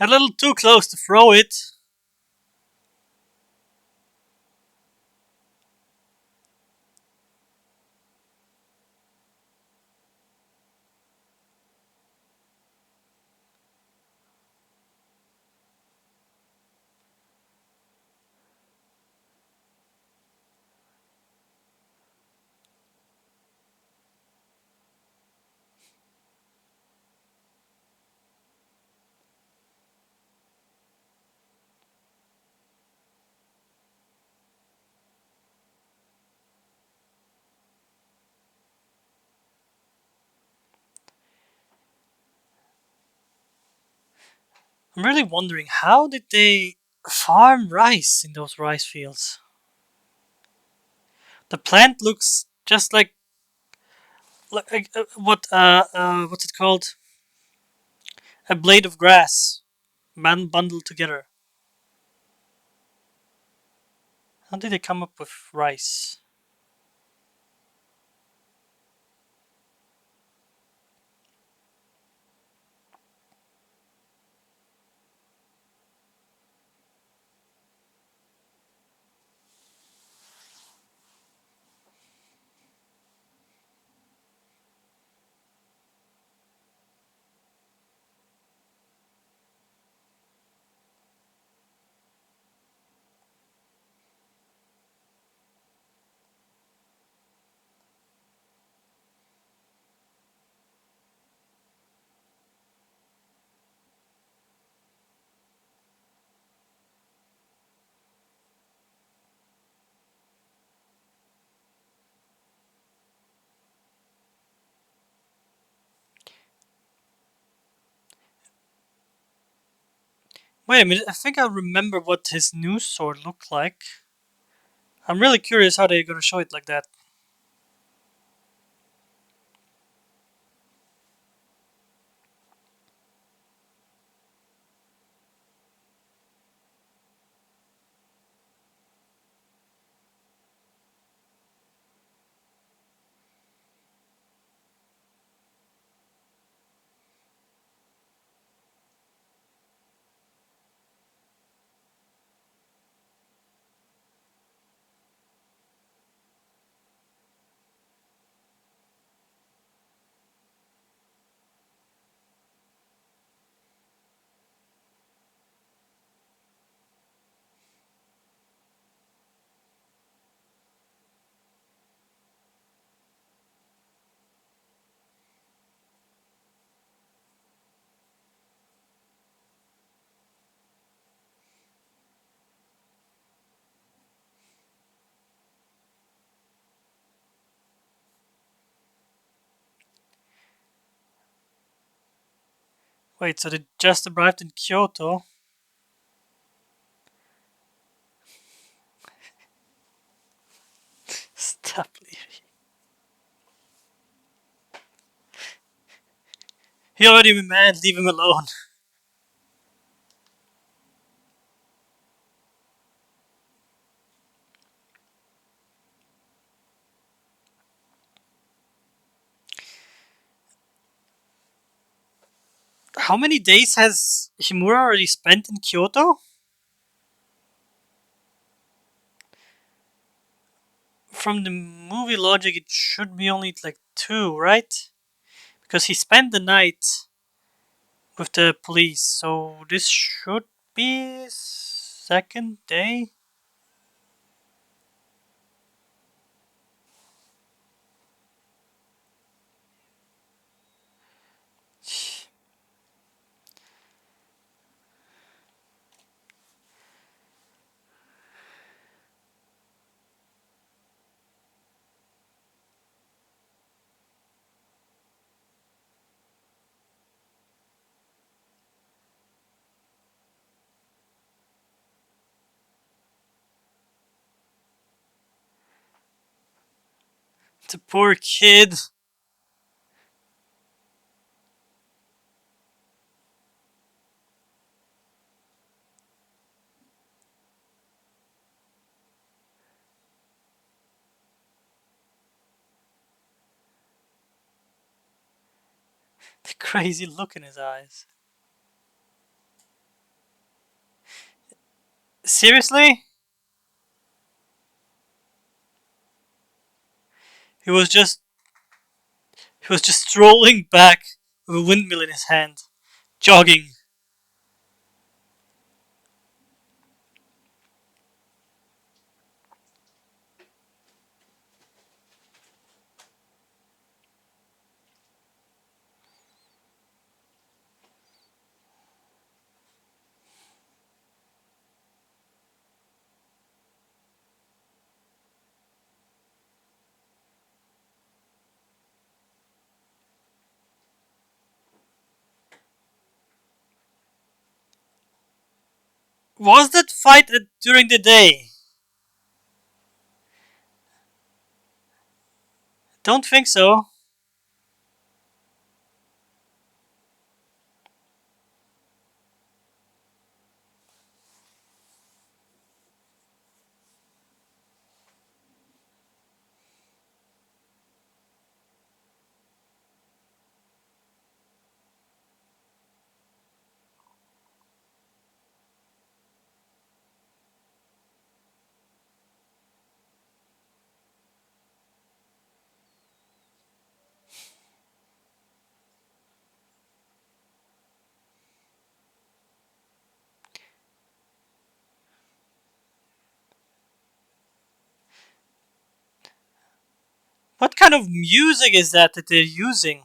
A little too close to throw it. I'm really wondering how did they farm rice in those rice fields? The plant looks just like what's it called? A blade of grass, bundled together. How did they come up with rice? Wait a minute, I think I remember what his new sword looked like. I'm really curious how they're gonna show it like that. Wait, so they just arrived in Kyoto? Stop leaving. He already been mad, leave him alone. How many days has Himura already spent in Kyoto? From the movie logic, it should be only like 2, right? Because he spent the night with the police, so this should be second day. The poor kid. The crazy look in his eyes. Seriously? He was just he was just strolling back with a windmill in his hand, jogging. Was that fight during the day? Don't think so. What kind of music is that they're using?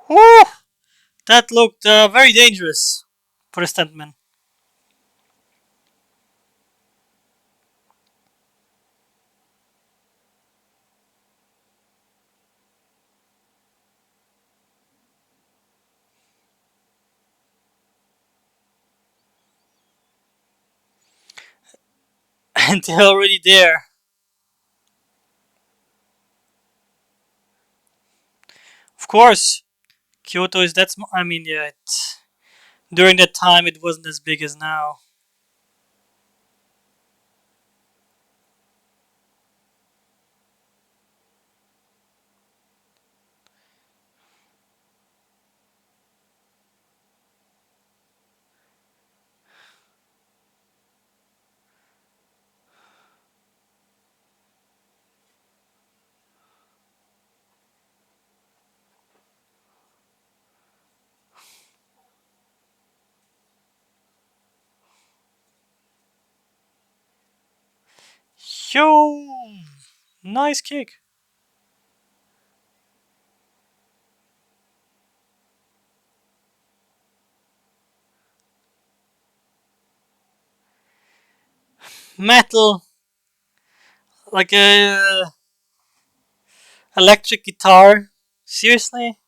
Whew, that looked very dangerous for a stuntman. And they're already there. Of course, Kyoto is that. I mean, yeah, during that time it wasn't as big as now. Yo, nice kick. Metal, like a electric guitar. Seriously?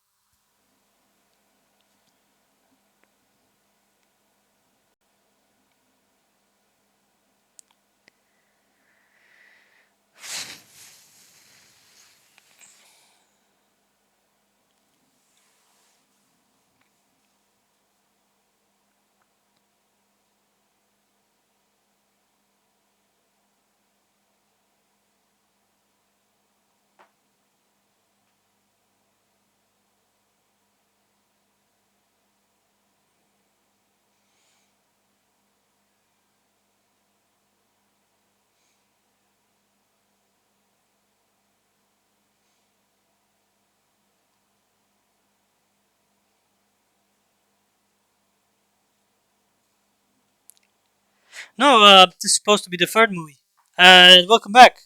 No, this is supposed to be the third movie. Welcome back.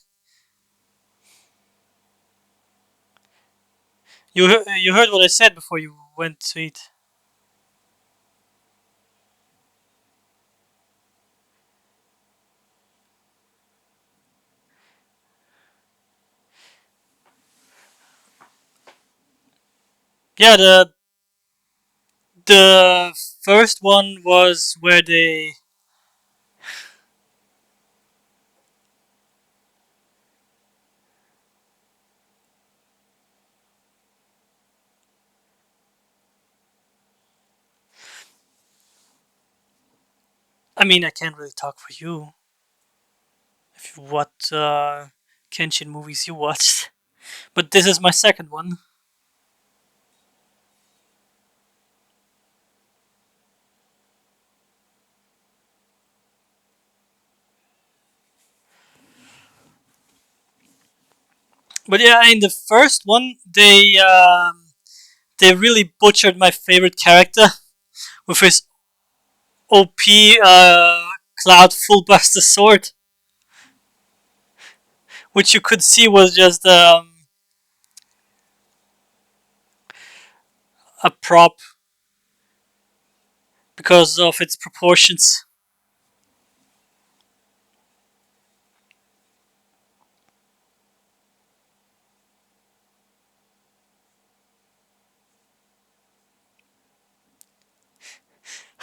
You heard what I said before you went to eat. Yeah, the first one was where they. I mean, I can't really talk for you. If what Kenshin movies you watched, but this is my second one. But yeah, in the first one, they really butchered my favorite character with his OP Cloud Full Buster sword, which you could see was just a prop because of its proportions.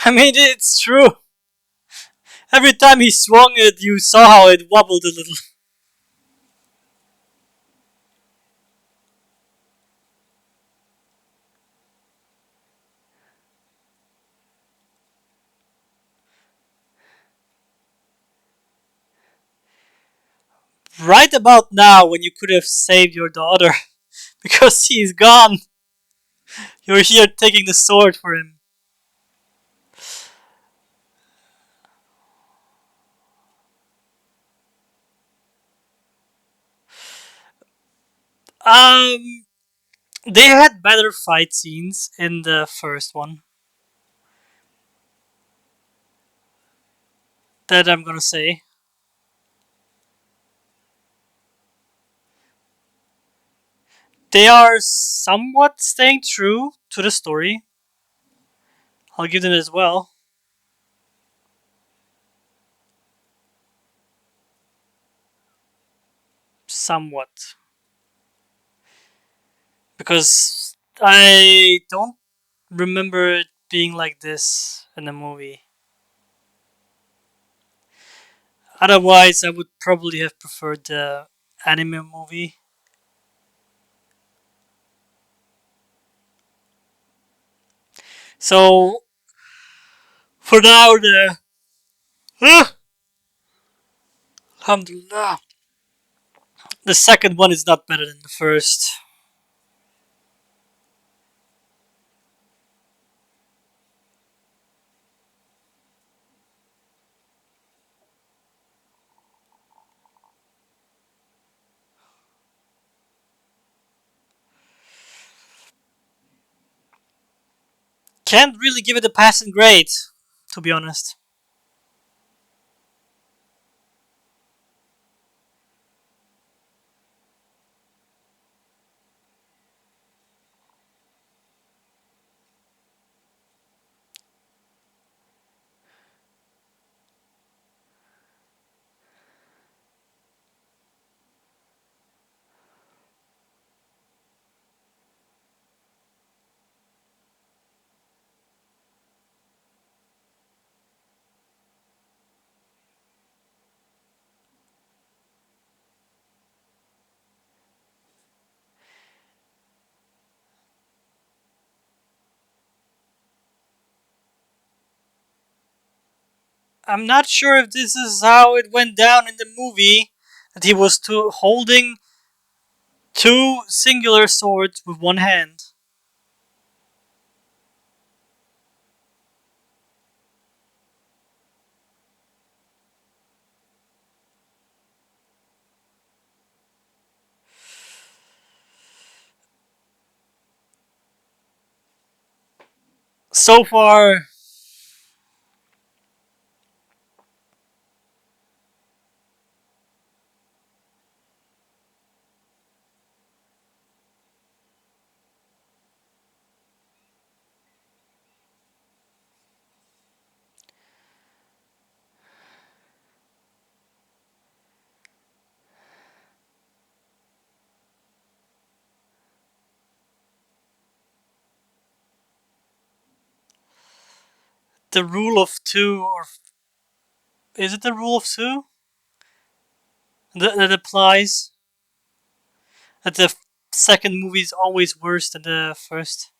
I mean, it's true. Every time he swung it, you saw how it wobbled a little. Right about now, when you could have saved your daughter because he's gone, you're here taking the sword for him. Um, they had better fight scenes in the first one. That I'm gonna say. They are somewhat staying true to the story. I'll give them as well. Somewhat. Because I don't remember it being like this in the movie. Otherwise, I would probably have preferred the anime movie. So, for now, Alhamdulillah. The second one is not better than the first. Can't really give it a passing grade, to be honest. I'm not sure if this is how it went down in the movie that he was holding two singular swords with one hand. So far, the rule of two, or is it the rule of two that applies? That the second movie is always worse than the first.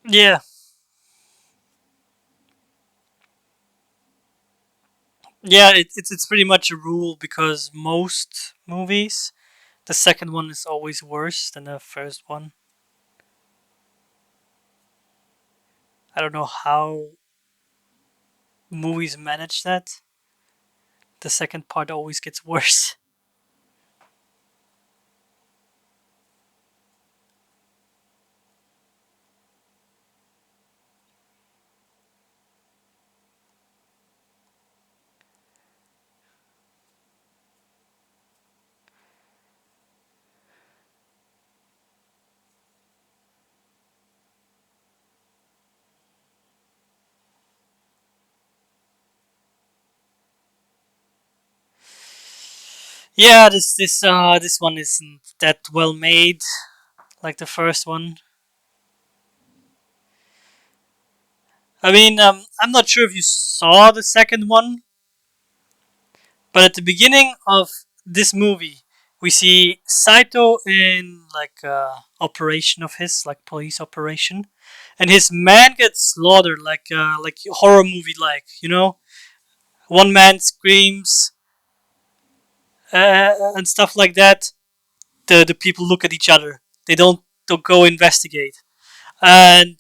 Yeah, yeah, it's pretty much a rule because most movies, the second one is always worse than the first one. I don't know how movies manage that. The second part always gets worse. Yeah, this one isn't that well made like the first one. I mean, I'm not sure if you saw the second one, but at the beginning of this movie, we see Saito in like operation of his, like police operation, and his man gets slaughtered like horror movie like, you know, one man screams and stuff like that. The people look at each other. They don't go investigate, and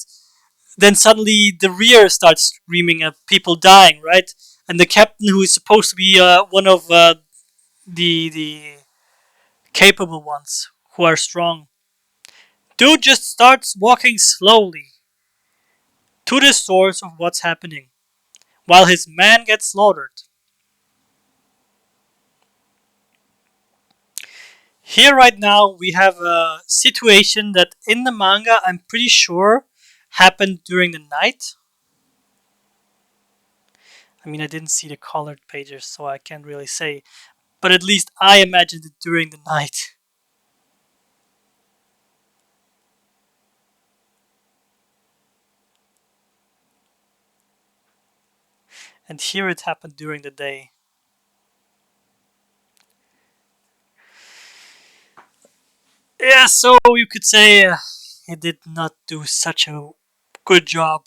then suddenly the rear starts screaming at people dying, right? And the captain, who is supposed to be one of the capable ones who are strong, dude just starts walking slowly to the source of what's happening while his man gets slaughtered. Here right now we have a situation that in the manga I'm pretty sure happened during the night. I mean, I didn't see the colored pages, so I can't really say, but at least I imagined it during the night. And here it happened during the day. Yeah, so you could say he did not do such a good job.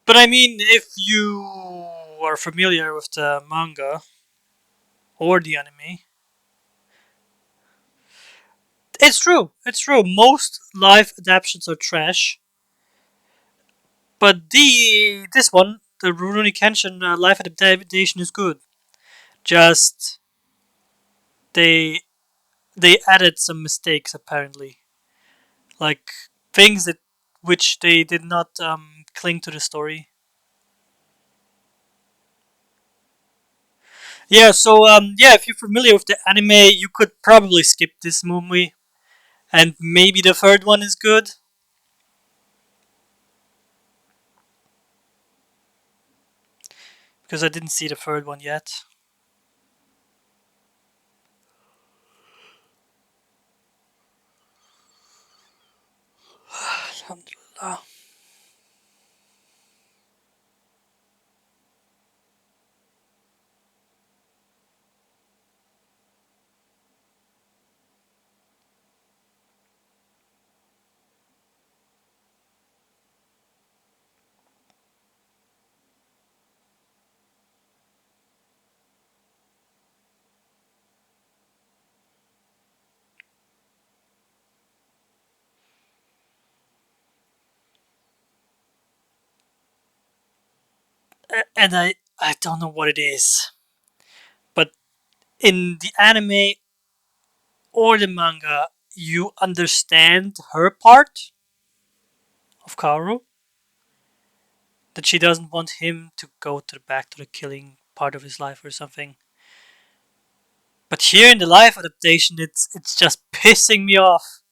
But I mean, if you are familiar with the manga or the anime, it's true. It's true. Most live adaptations are trash, but the this one, the Rurouni Kenshin live adaptation, is good. Just they they added some mistakes apparently, like things that which they did not cling to the story. Yeah, so yeah, if you're familiar with the anime, you could probably skip this movie, and maybe the third one is good because I didn't see the third one yet. Alhamdulillah. And I don't know what it is, but in the anime or the manga, you understand her part of Kaoru, that she doesn't want him to go to the back to the killing part of his life or something. But here in the live adaptation, it's just pissing me off.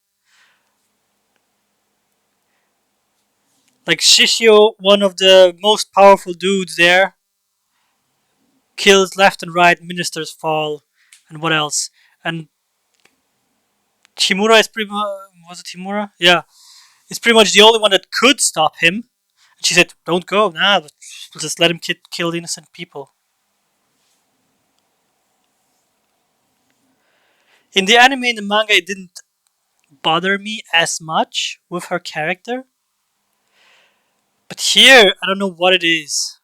Like Shishio, one of the most powerful dudes there, kills left and right, ministers fall, and what else? And Himura is pretty much, was it Himura? Yeah, it's pretty much the only one that could stop him. And she said, "Don't go, nah, just let him kill innocent people." In the anime and the manga, it didn't bother me as much with her character, but here I don't know what it is.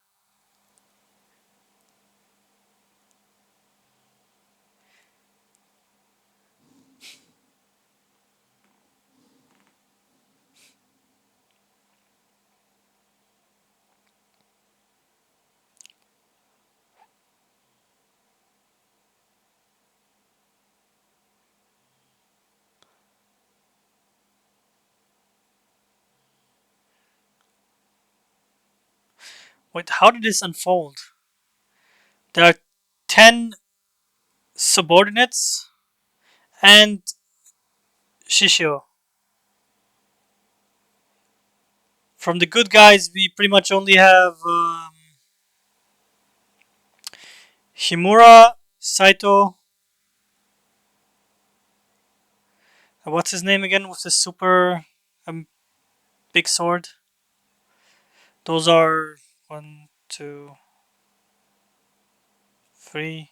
Wait, how did this unfold? There are 10 subordinates and Shishio. From the good guys, we pretty much only have Himura, Saito, what's his name again with the super um, big sword? Those are one, two, three.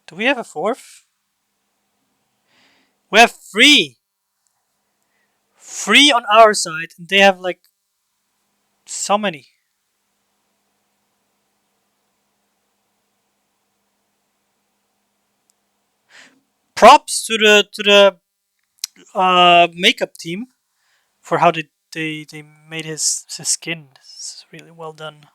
Do we have a fourth? We have three. Three on our side, and they have like so many. Props to the makeup team for how they made his skin. It's really well done.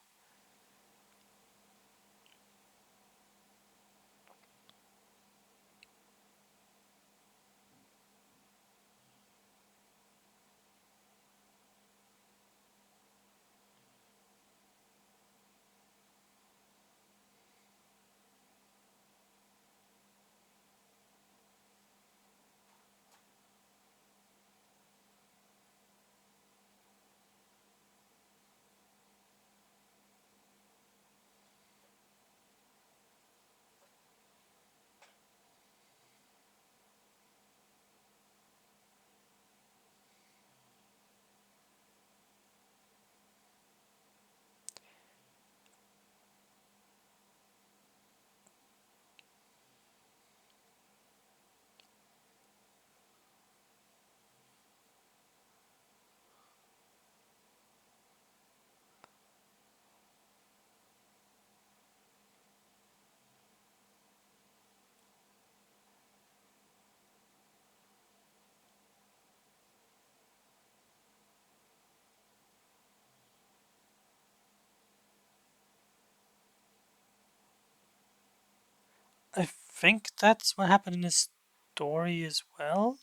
I think that's what happened in the story as well.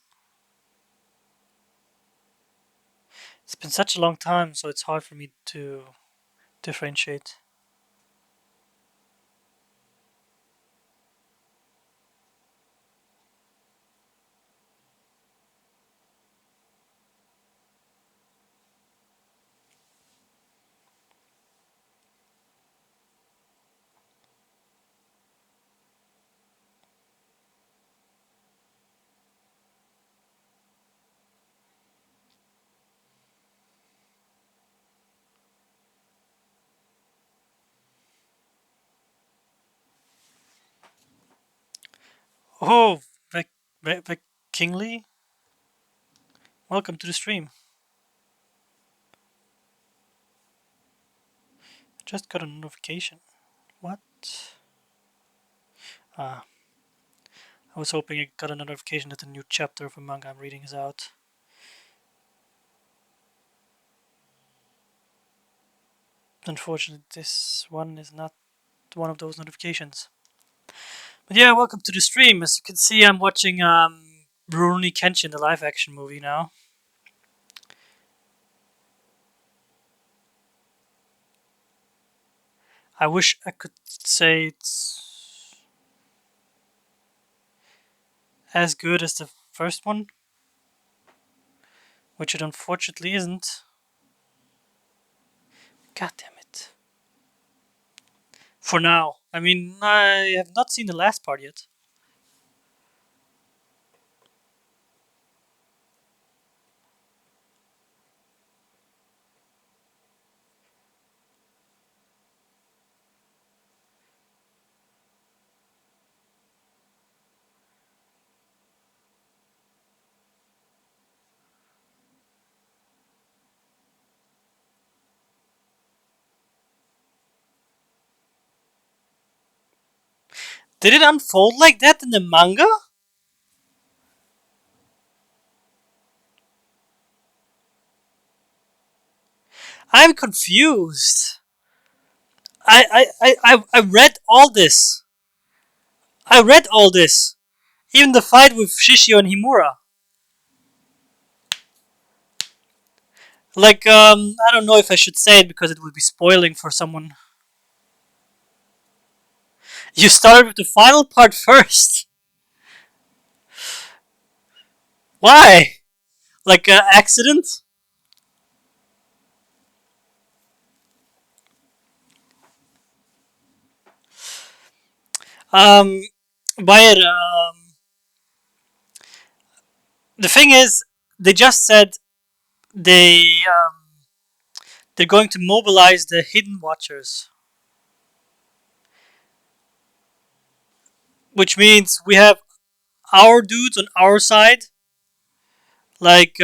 It's been such a long time, so it's hard for me to differentiate. Oh, Vic Kingley, welcome to the stream. Just got a notification. What? Ah, I was hoping I got a notification that a new chapter of a manga I'm reading is out. Unfortunately, this one is not one of those notifications. But yeah, welcome to the stream. As you can see, I'm watching Rurouni Kenshin, the live action movie now. I wish I could say it's as good as the first one, which it unfortunately isn't. God damn it. For now. I mean, I have not seen the last part yet. Did it unfold like that in the manga? I'm confused. I read all this. I read all this. Even the fight with Shishio and Himura. Like, I don't know if I should say it because it would be spoiling for someone. You started with the final part first. Why? Like an accident? Um, by it, the thing is, they just said they're going to mobilize the hidden watchers, which means we have our dudes on our side, like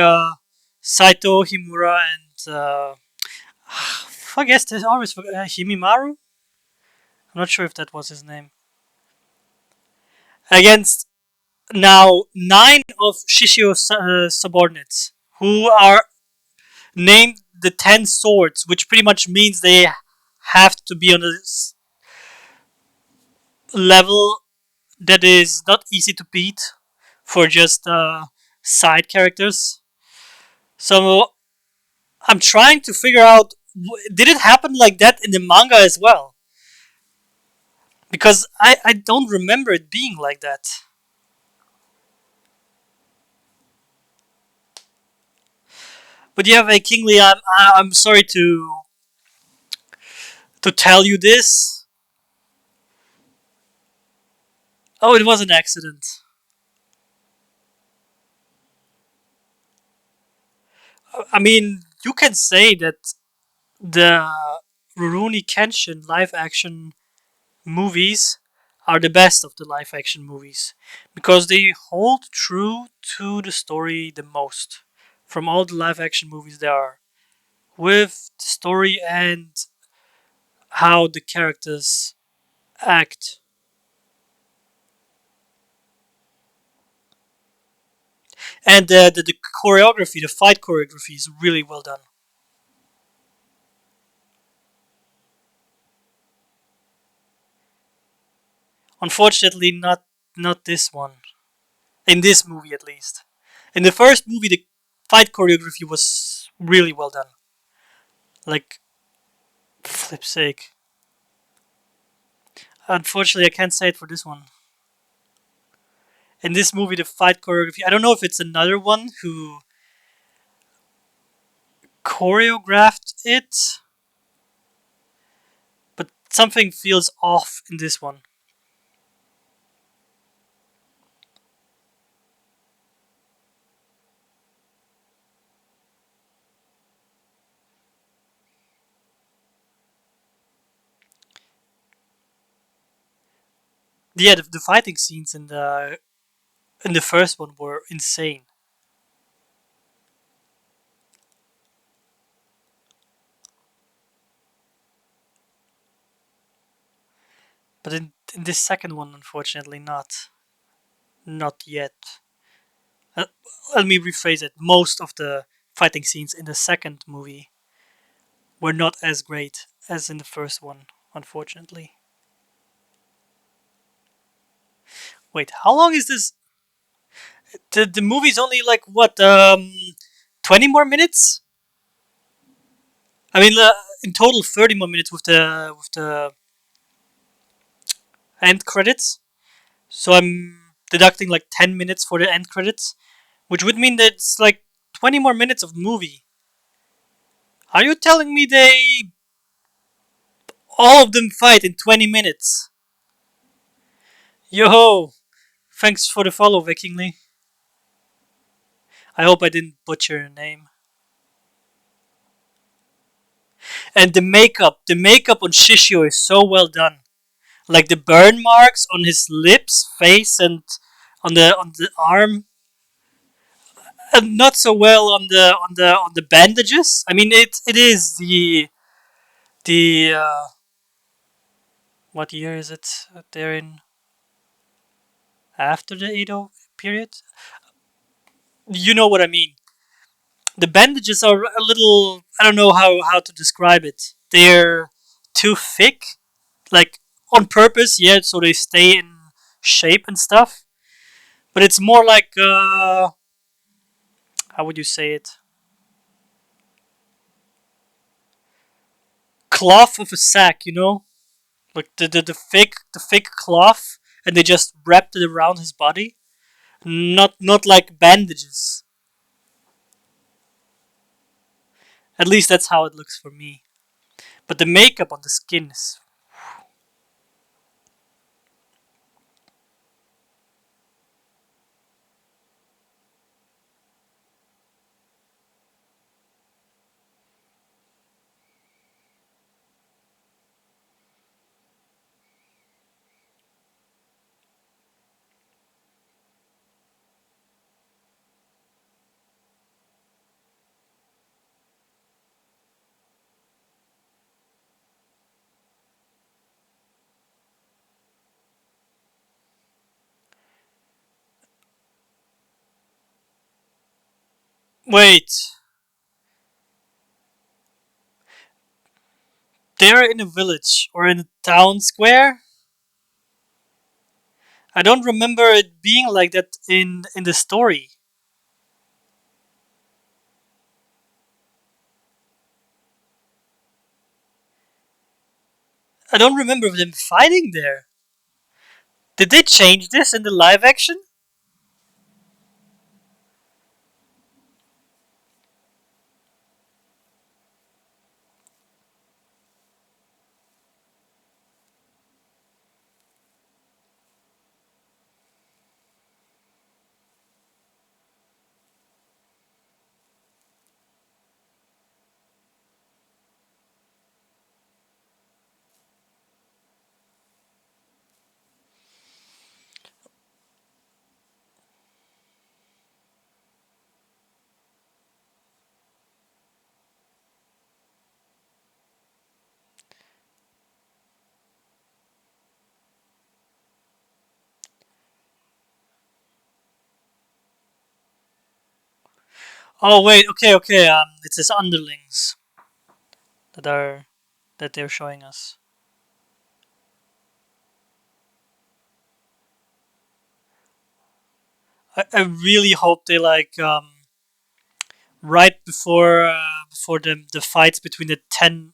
Saito, Himura, and I guess there's always Himimaru. I'm not sure if that was his name. Against now 9 of Shishio's subordinates, who are named the 10 swords, which pretty much means they have to be on a level that is not easy to beat for just side characters. So I'm trying to figure out, did it happen like that in the manga as well? Because I don't remember it being like that. But yeah, Kingly, I'm sorry to tell you this. Oh, it was an accident. I mean, you can say that the Rurouni Kenshin live action movies are the best of the live action movies because they hold true to the story the most from all the live action movies there are, with the story and how the characters act. And the choreography, the fight choreography is really well done. Unfortunately, not not this one. In this movie, at least. In the first movie, the fight choreography was really well done. Like, flip's sake. Unfortunately, I can't say it for this one. In this movie, the fight choreography, I don't know if it's another one who choreographed it, but something feels off in this one. Yeah, the fighting scenes in the first one were insane. But in this second one, unfortunately, not. Not yet. Uh, Let me rephrase it. Most of the fighting scenes in the second movie were not as great as in the first one, unfortunately. Wait, how long is this? The movie's only like what 20 more minutes? I mean, in total 30 more minutes with the end credits. So I'm deducting like 10 minutes for the end credits, which would mean that it's like 20 more minutes of movie. Are you telling me they all of them fight in 20 minutes? Yo, thanks for the follow, Vikingly. I hope I didn't butcher your name. And the makeup on Shishio is so well done. Like the burn marks on his lips, face, and on the arm, and not so well on the bandages. I mean, it is the what year is it? They're in after the Edo period. You know what I mean. The bandages are a little. I don't know how to describe it. They're too thick, like on purpose. Yeah, so they stay in shape and stuff. But it's more like how would you say it? Cloth of a sack, you know, like the thick cloth, and they just wrapped it around his body. Not like bandages. At least that's how it looks for me. But the makeup on the skin is. Wait, they're in a village or in a town square. I don't remember it being like that in the story. I don't remember them fighting there. Did they change this in the live action? Oh wait, okay, okay. It's his underlings that are that they're showing us. I really hope they right before the fights between the 10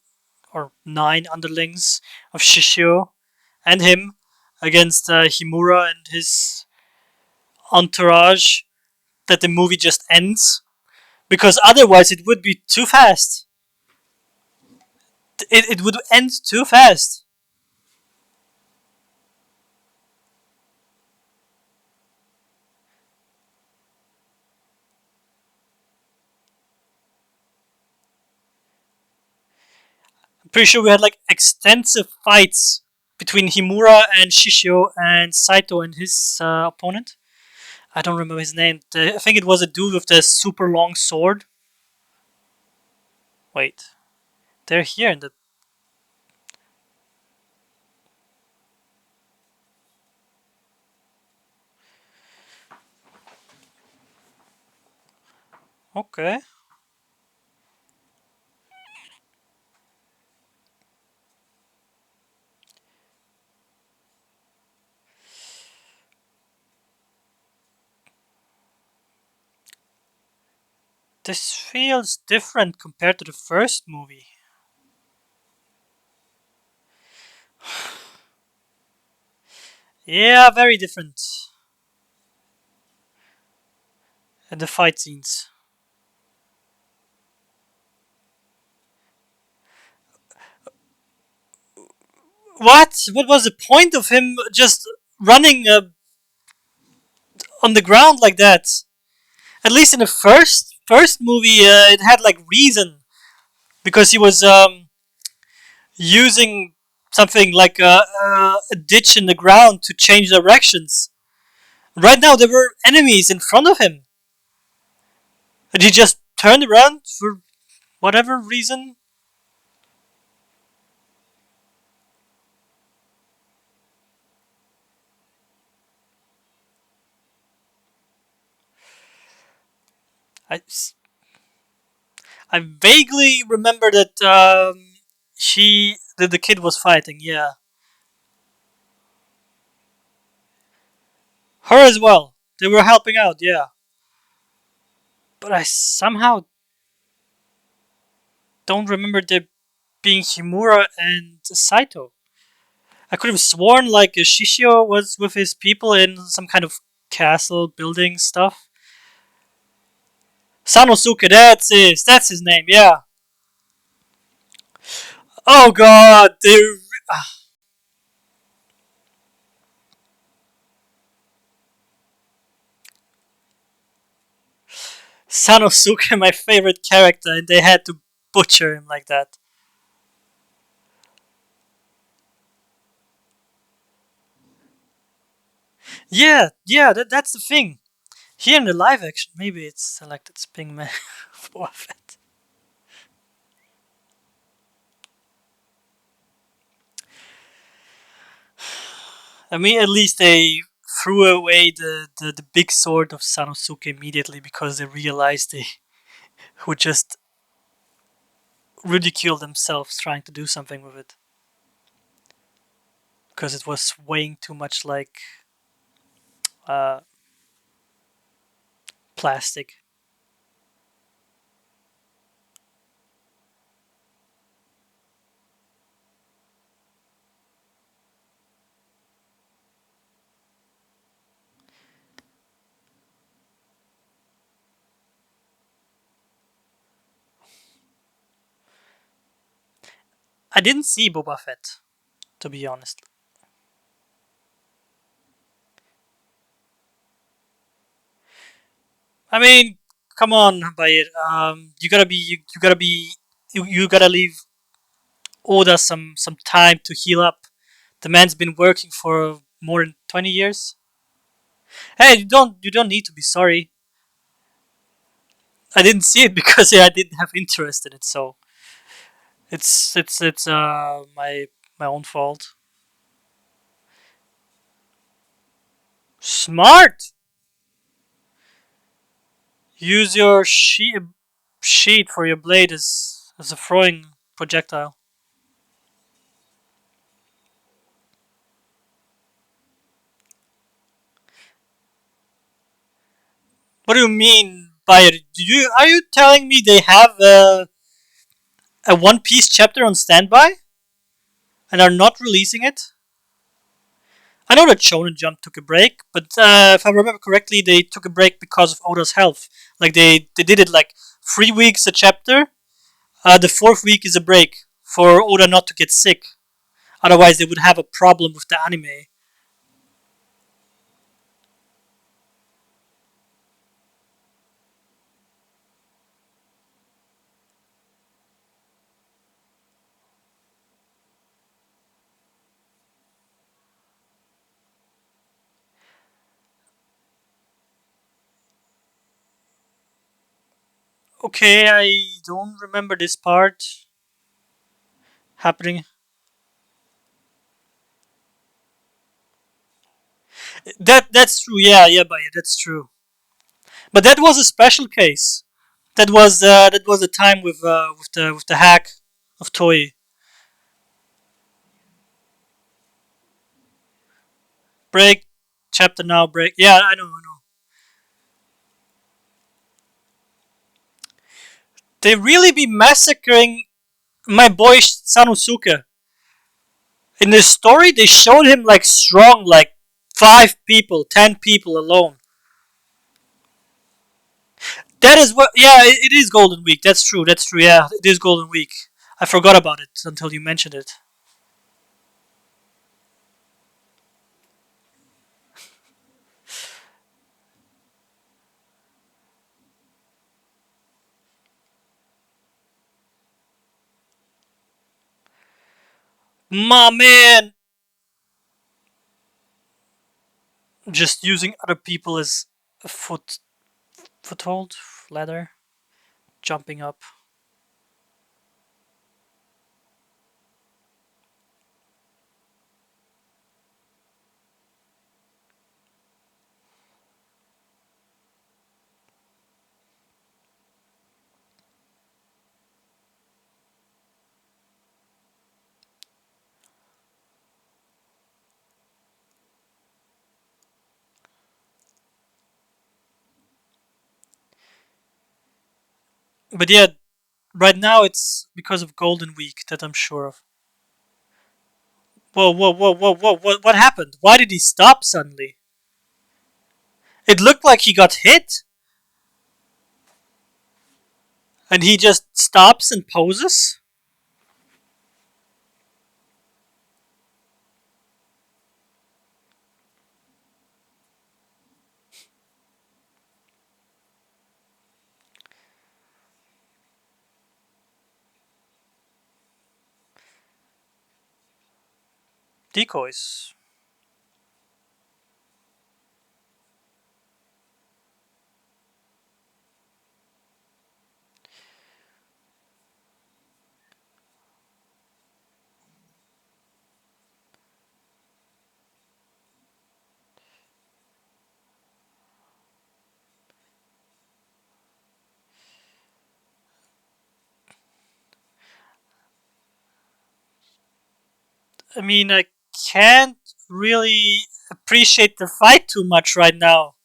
or 9 underlings of Shishio and him against Himura and his entourage, that the movie just ends, because otherwise it would be too fast. It would end too fast. I'm pretty sure we had like extensive fights between Himura and Shishio and Saito and his opponent. I don't remember his name. I think it was a dude with the super long sword. Wait, they're here in the. Okay. This feels different compared to the first movie. Yeah, very different. And the fight scenes. What? What was the point of him just running on the ground like that? At least in the first movie, it had like reason, because he was using something like a ditch in the ground to change directions. Right now, there were enemies in front of him, and he just turned around for whatever reason. I, I vaguely remember that the kid was fighting. Yeah, her as well. They were helping out. Yeah, but I somehow don't remember there being Himura and Saito. I could have sworn like Shishio was with his people in some kind of castle building stuff. Sanosuke, that's his name. Yeah. Oh God, they Sanosuke, my favorite character, and they had to butcher him like that. Yeah, yeah, that's the thing. Here in the live action, maybe it's selected Spring Man for that. I mean, at least they threw away the big sword of Sanosuke immediately, because they realized they would just ridicule themselves trying to do something with it, because it was weighing too much like uh, plastic. I didn't see Boba Fett, to be honest. I mean, come on, Bayir. You gotta leave Oda some time to heal up. The man's been working for more than 20 years. Hey, you don't need to be sorry. I didn't see it because I didn't have interest in it, so it's my own fault. Smart. Use your sheet for your blade as a throwing projectile. What do you mean by it? Are you telling me they have a One Piece chapter on standby and are not releasing it? I know that Shonen Jump took a break, but if I remember correctly, they took a break because of Oda's health. Like they did it like 3 weeks a chapter. The fourth week is a break for Oda not to get sick. Otherwise, they would have a problem with the anime. Okay, I don't remember this part happening. That's true. Yeah, yeah, but yeah, that's true. But that was a special case. That was the time with the hack of Toei. Break chapter now. Break. Yeah, I know. I know. They really be massacring my boy Sanosuke. In the story, they showed him like strong, like 5 people, 10 people alone. That is what. Yeah, it is Golden Week. That's true. That's true. Yeah, it is Golden Week. I forgot about it until you mentioned it. My man, just using other people as a foothold, ladder, jumping up. But yeah, right now it's because of Golden Week that I'm sure of. Whoa, whoa, whoa, whoa, whoa! What happened? Why did he stop suddenly? It looked like he got hit, and he just stops and poses. Decoys. I mean, I can't really appreciate the fight too much right now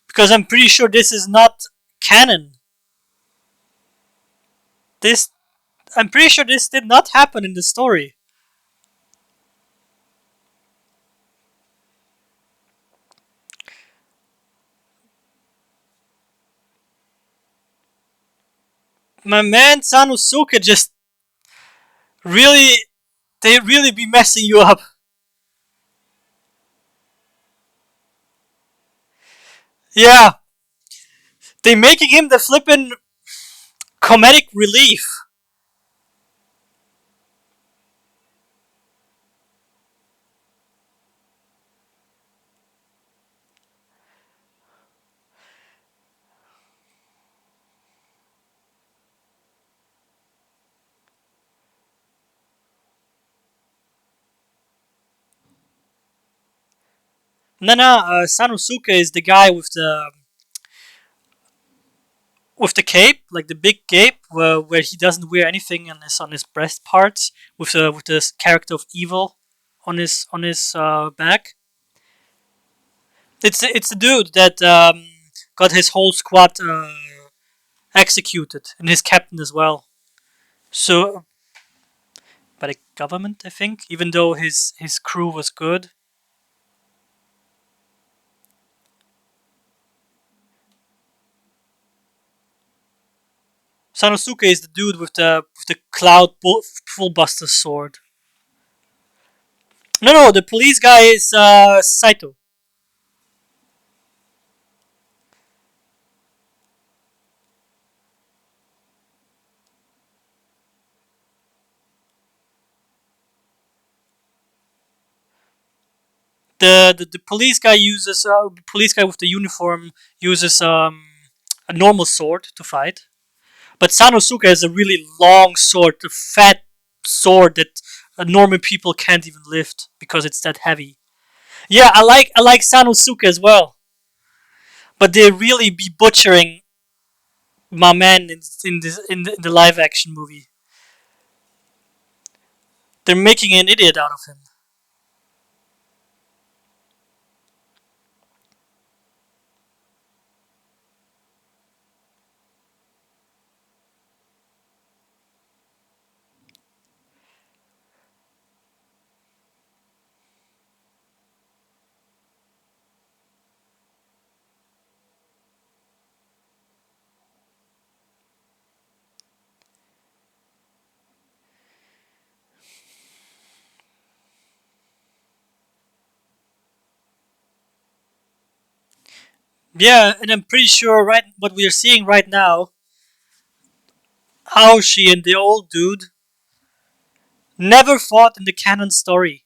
because I'm pretty sure this is not canon. This, I'm pretty sure this did not happen in the story. My man Sanosuke just really, they really be messing you up. Yeah, they making him the flippin' comedic relief. No, Sanosuke is the guy with the cape, like the big cape, where he doesn't wear anything on his breast parts, with the character of evil on his back. It's the dude that got his whole squad executed, and his captain as well. So by the government, I think, even though his crew was good. Sanosuke is the dude with the full buster sword. No, no, the police guy is Saito. The police guy uses police guy with the uniform uses a normal sword to fight, but Sanosuke has a really long sword, a fat sword that normal people can't even lift because it's that heavy. Yeah, I like Sanosuke as well, but they really be butchering my man in the live action movie. They're making an idiot out of him. Yeah, and I'm pretty sure right what we are seeing right now, Aoshi and the old dude never fought in the canon story.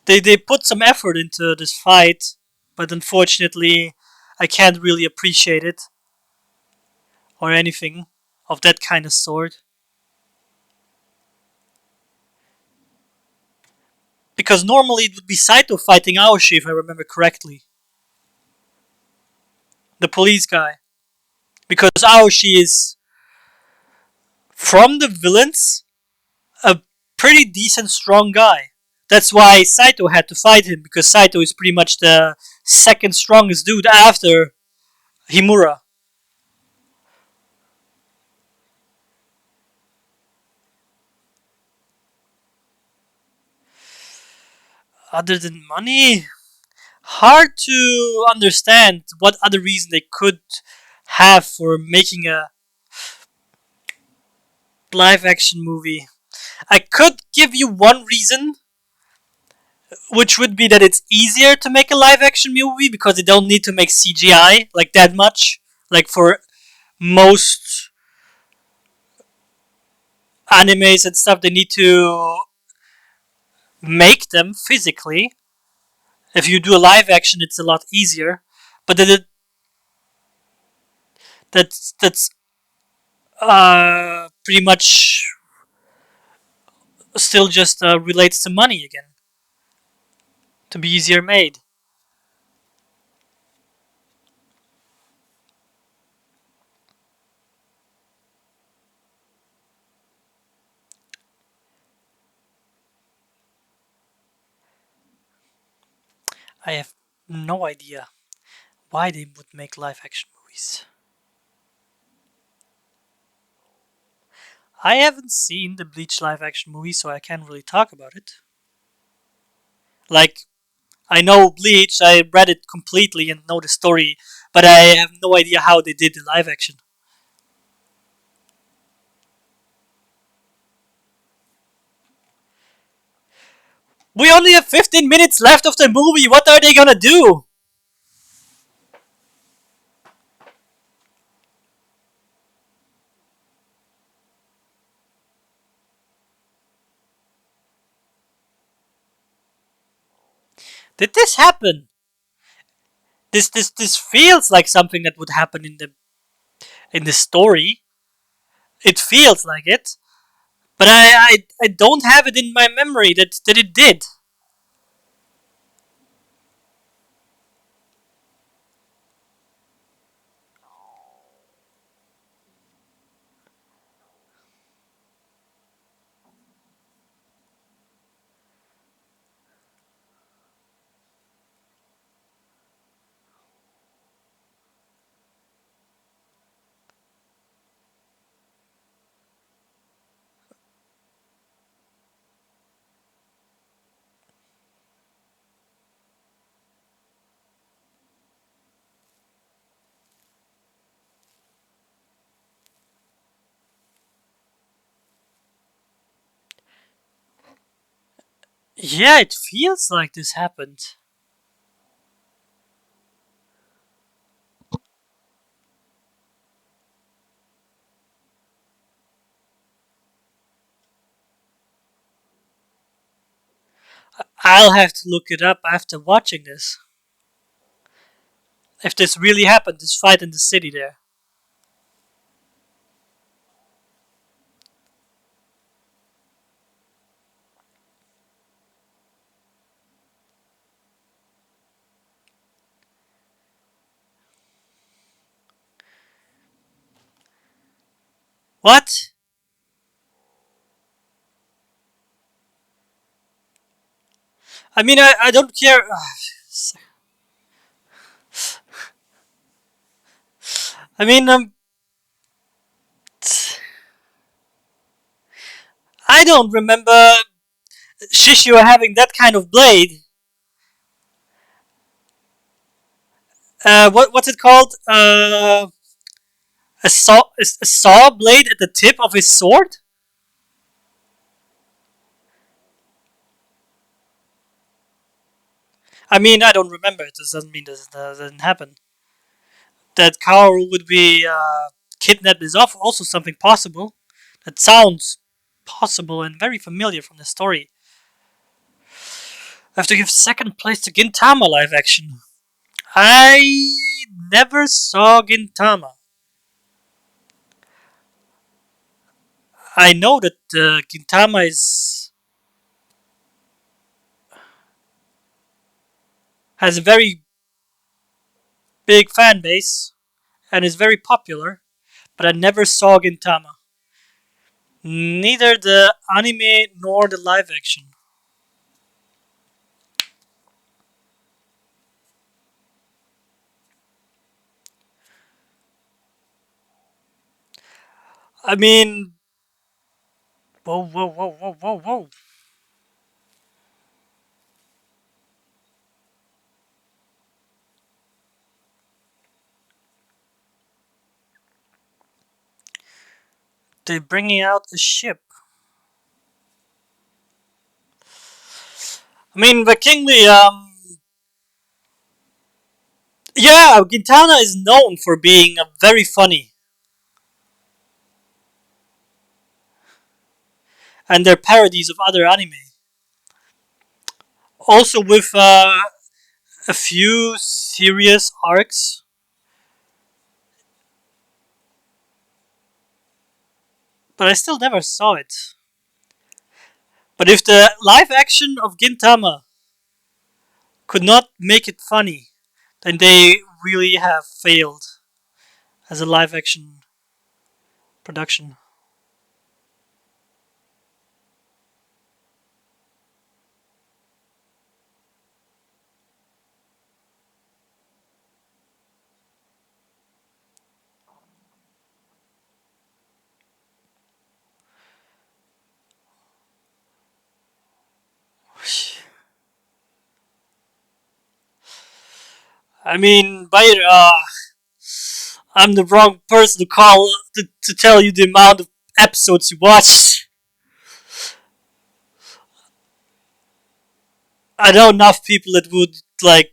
They put some effort into this fight, but unfortunately, I can't really appreciate it or anything of that kind of sort. Because normally it would be Saito fighting Aoshi, if I remember correctly, the police guy. Because Aoshi is, from the villains, a pretty decent, strong guy. That's why Saito had to fight him, because Saito is pretty much the second strongest dude after Himura. Other than money, hard to understand what other reason they could have for making a live action movie. I could give you one reason, which would be that it's easier to make a live action movie because they don't need to make CGI like that much. Like for most animes and stuff, they need to make them physically. If you do a live action, it's a lot easier. But that's pretty much still just relates to money again to be easier made. I have no idea why they would make live action movies. I haven't seen the Bleach live action movie, so I can't really talk about it. Like, I know Bleach, I read it completely and know the story, but I have no idea how they did the live action. We only have 15 minutes left of the movie, what are they gonna do? Did this happen? This feels like something that would happen in the story. It feels like it, but I don't have it in my memory that it did. Yeah, it feels like this happened. I'll have to look it up after watching this. If this really happened, this fight in the city there. What? I mean, I don't care. I mean, I don't remember Shishio having that kind of blade. What's it called? A saw blade at the tip of his sword. I mean, I don't remember. It doesn't mean this doesn't happen. That Kaoru would be kidnapped is also something possible. That sounds possible and very familiar from the story. I have to give second place to Gintama live action. I never saw Gintama. I know that Gintama has a very big fan base and is very popular, but I never saw Gintama. Neither the anime nor the live action. I mean, whoa, whoa, whoa, whoa, whoa, whoa. They're bringing out a ship. I mean, the Kingly, yeah, Gintama is known for being very funny, and they're parodies of other anime. Also, with a few serious arcs, but I still never saw it. But if the live action of Gintama could not make it funny, then they really have failed as a live action production. I mean, I'm the wrong person to call to tell you the amount of episodes you watch. I know enough people that would like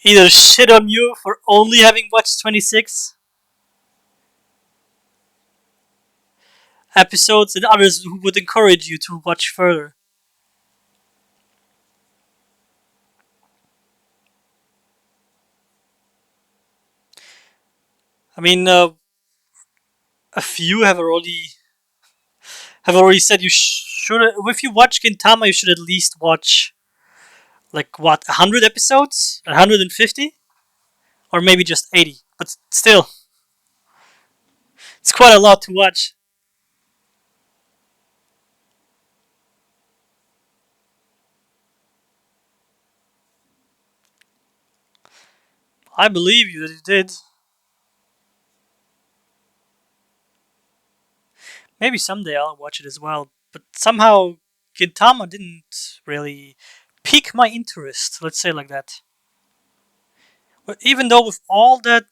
either shit on you for only having watched 26 episodes, and others who would encourage you to watch further. I mean, a few have already said you should. If you watch Gintama, you should at least watch like what 100 episodes, 150, or maybe just 80. But still, it's quite a lot to watch. I believe you that you did. Maybe someday I'll watch it as well. But somehow Gintama didn't really pique my interest. Let's say like that. But even though with all that,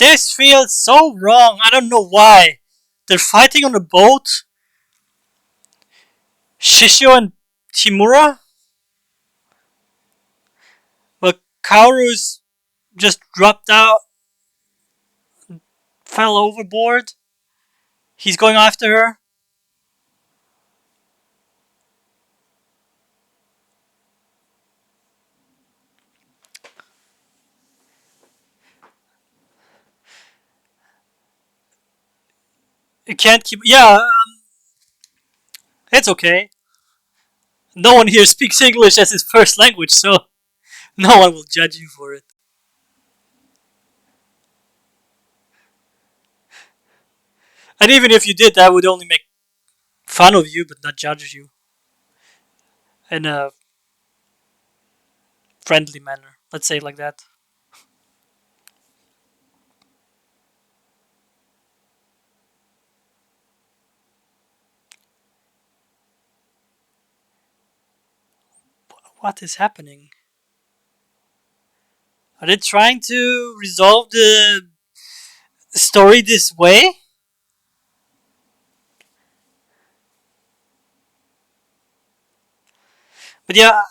This feels so wrong. I don't know why. They're fighting on a boat. Shishio and Timura, but Kauru's just dropped out, fell overboard. He's going after her. You can't keep. Yeah, it's okay. No one here speaks English as his first language, so no one will judge you for it. And even if you did, that would only make fun of you, but not judge you in a friendly manner. Let's say it like that. What is happening? Are they trying to resolve the story this way? But yeah,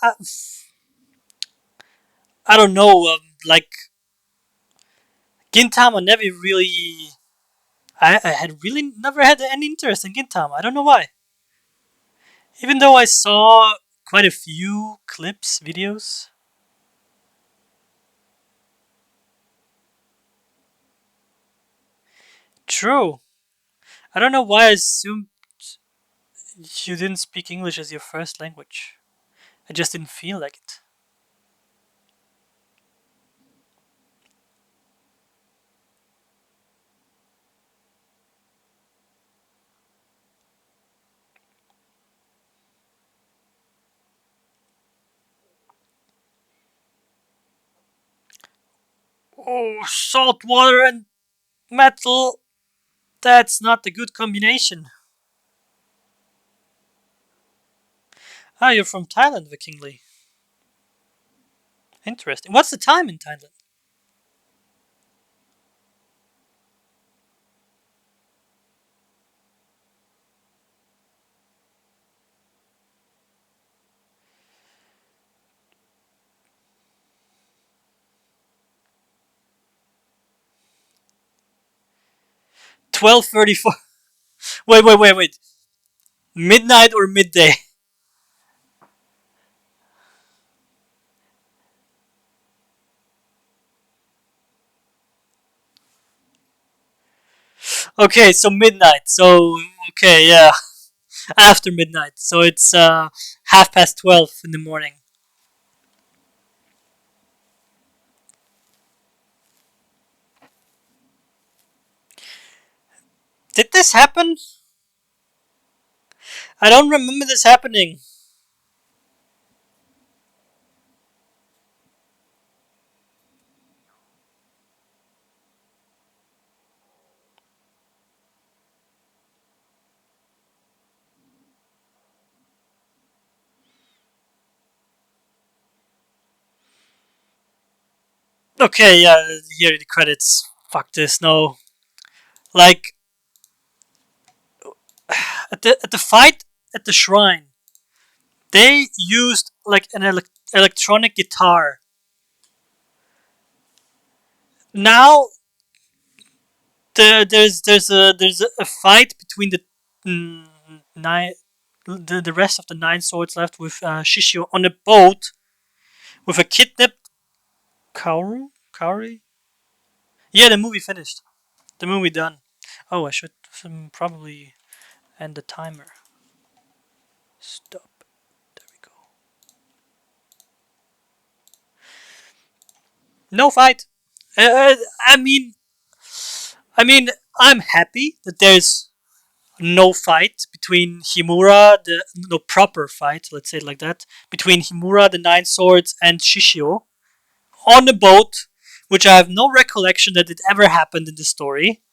I don't know. Like Gintama never really. I had really never had any interest in Gintama. I don't know why. Even though I saw quite a few clips, videos. True. I don't know why I assumed you didn't speak English as your first language. I just didn't feel like it. Oh, salt water and metal. That's not a good combination. Ah, you're from Thailand, Vikingly. Interesting. What's the time in Thailand? $12:34. Wait. Midnight or midday? Okay, so midnight. So okay, yeah, after midnight. So it's 12:30 in the morning. Did this happen? I don't remember this happening. Okay, yeah, here are the credits. Fuck this, no. Like at the fight at the shrine, they used like an electronic guitar. Now there's a fight between the mm, nine the rest of the nine swords left with Shishio on a boat with a kidnapped Kauri. Yeah, the movie finished. The movie done. Oh, I should probably end the timer. Stop. There we go. No fight. Uh, I mean, I mean, I'm happy that there's no fight between Himura, the no proper fight, let's say it like that, between Himura, the Nine Swords, and Shishio on the boat, which I have no recollection that it ever happened in the story.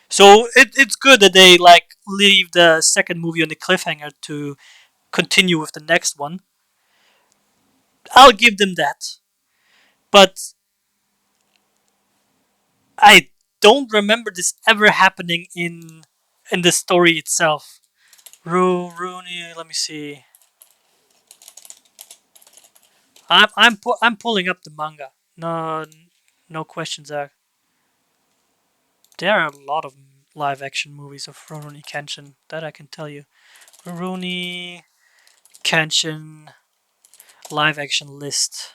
So it's good that they like leave the second movie on the cliffhanger to continue with the next one. I'll give them that, but I don't remember this ever happening in the story itself. Rurouni, let me see. I'm pulling up the manga. No questions there. There are a lot of live action movies of Rurouni Kenshin, that I can tell you. Rurouni Kenshin live action list.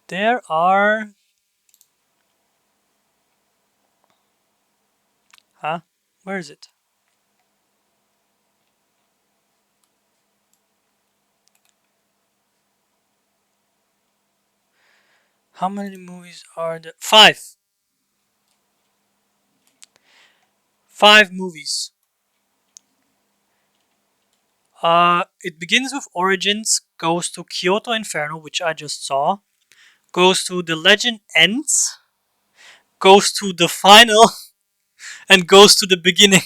There are. Huh? Where is it? How many movies are there? Five. Five movies. It begins with Origins, goes to Kyoto Inferno, which I just saw, goes to The Legend Ends, goes to the final, and goes to the beginning.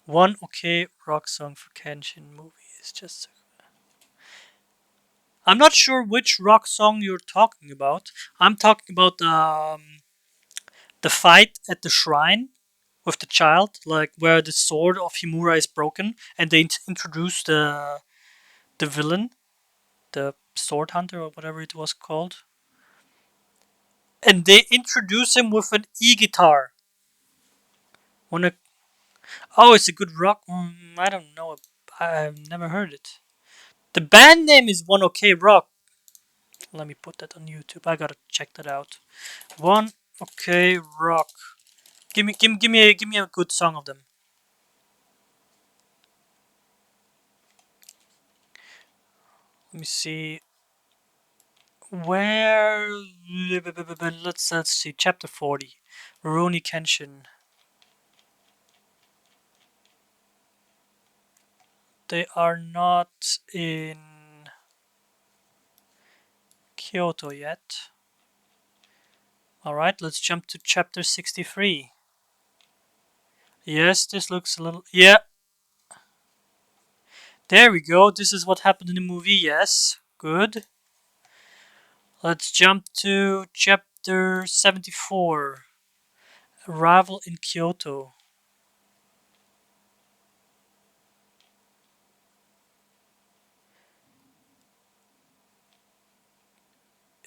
One okay rock song for Kenshin movie is just. I'm not sure which rock song you're talking about. I'm talking about the fight at the shrine with the child, like where the sword of Himura is broken, and they introduce the villain, the sword hunter or whatever it was called, and they introduce him with an e-guitar. Wanna? Oh, it's a good rock. I don't know. I've never heard it. The band name is One OK Rock. Let me put that on YouTube. I gotta check that out. One OK Rock. Give me a good song of them. Let me see. Where? Let's see. Chapter 40. Rurouni Kenshin. They are not in Kyoto yet. Alright, let's jump to chapter 63. Yes, this looks a little. Yeah, there we go. This is what happened in the movie. Yes, good. Let's jump to chapter 74. Arrival in Kyoto.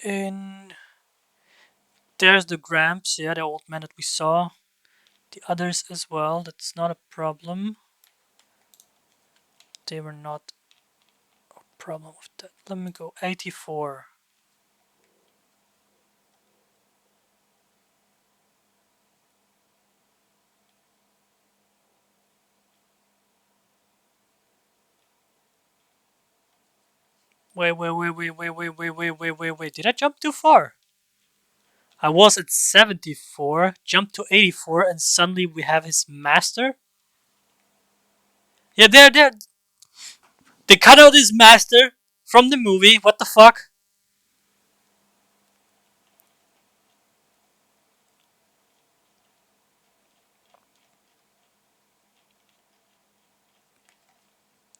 In there's the Gramps, yeah, the old man that we saw. The others as well. That's not a problem. They were not a problem with that. Let me go 84. Wait. Did I jump too far? I was at 74, jumped to 84, and suddenly we have his master? Yeah, there. They cut out his master from the movie. What the fuck?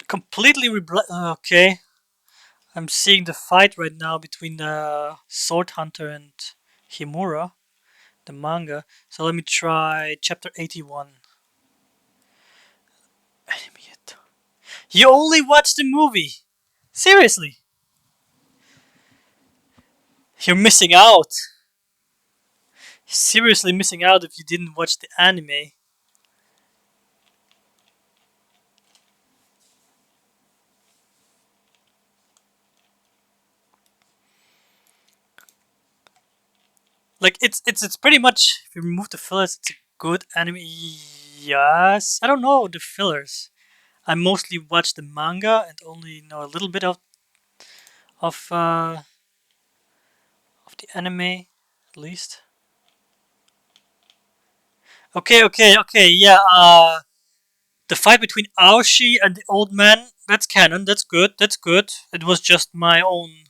Completely okay. I'm seeing the fight right now between the Sword Hunter and Himura, the manga. So let me try chapter 81. You only watched the movie? Seriously? You're missing out. Seriously missing out if you didn't watch the anime. Like it's pretty much, if you remove the fillers, it's a good anime. Yes, I don't know the fillers. I mostly watch the manga and only know a little bit of uh, of the anime, at least. Okay. Yeah. The fight between Aoshi and the old man. That's canon. That's good. That's good. It was just my own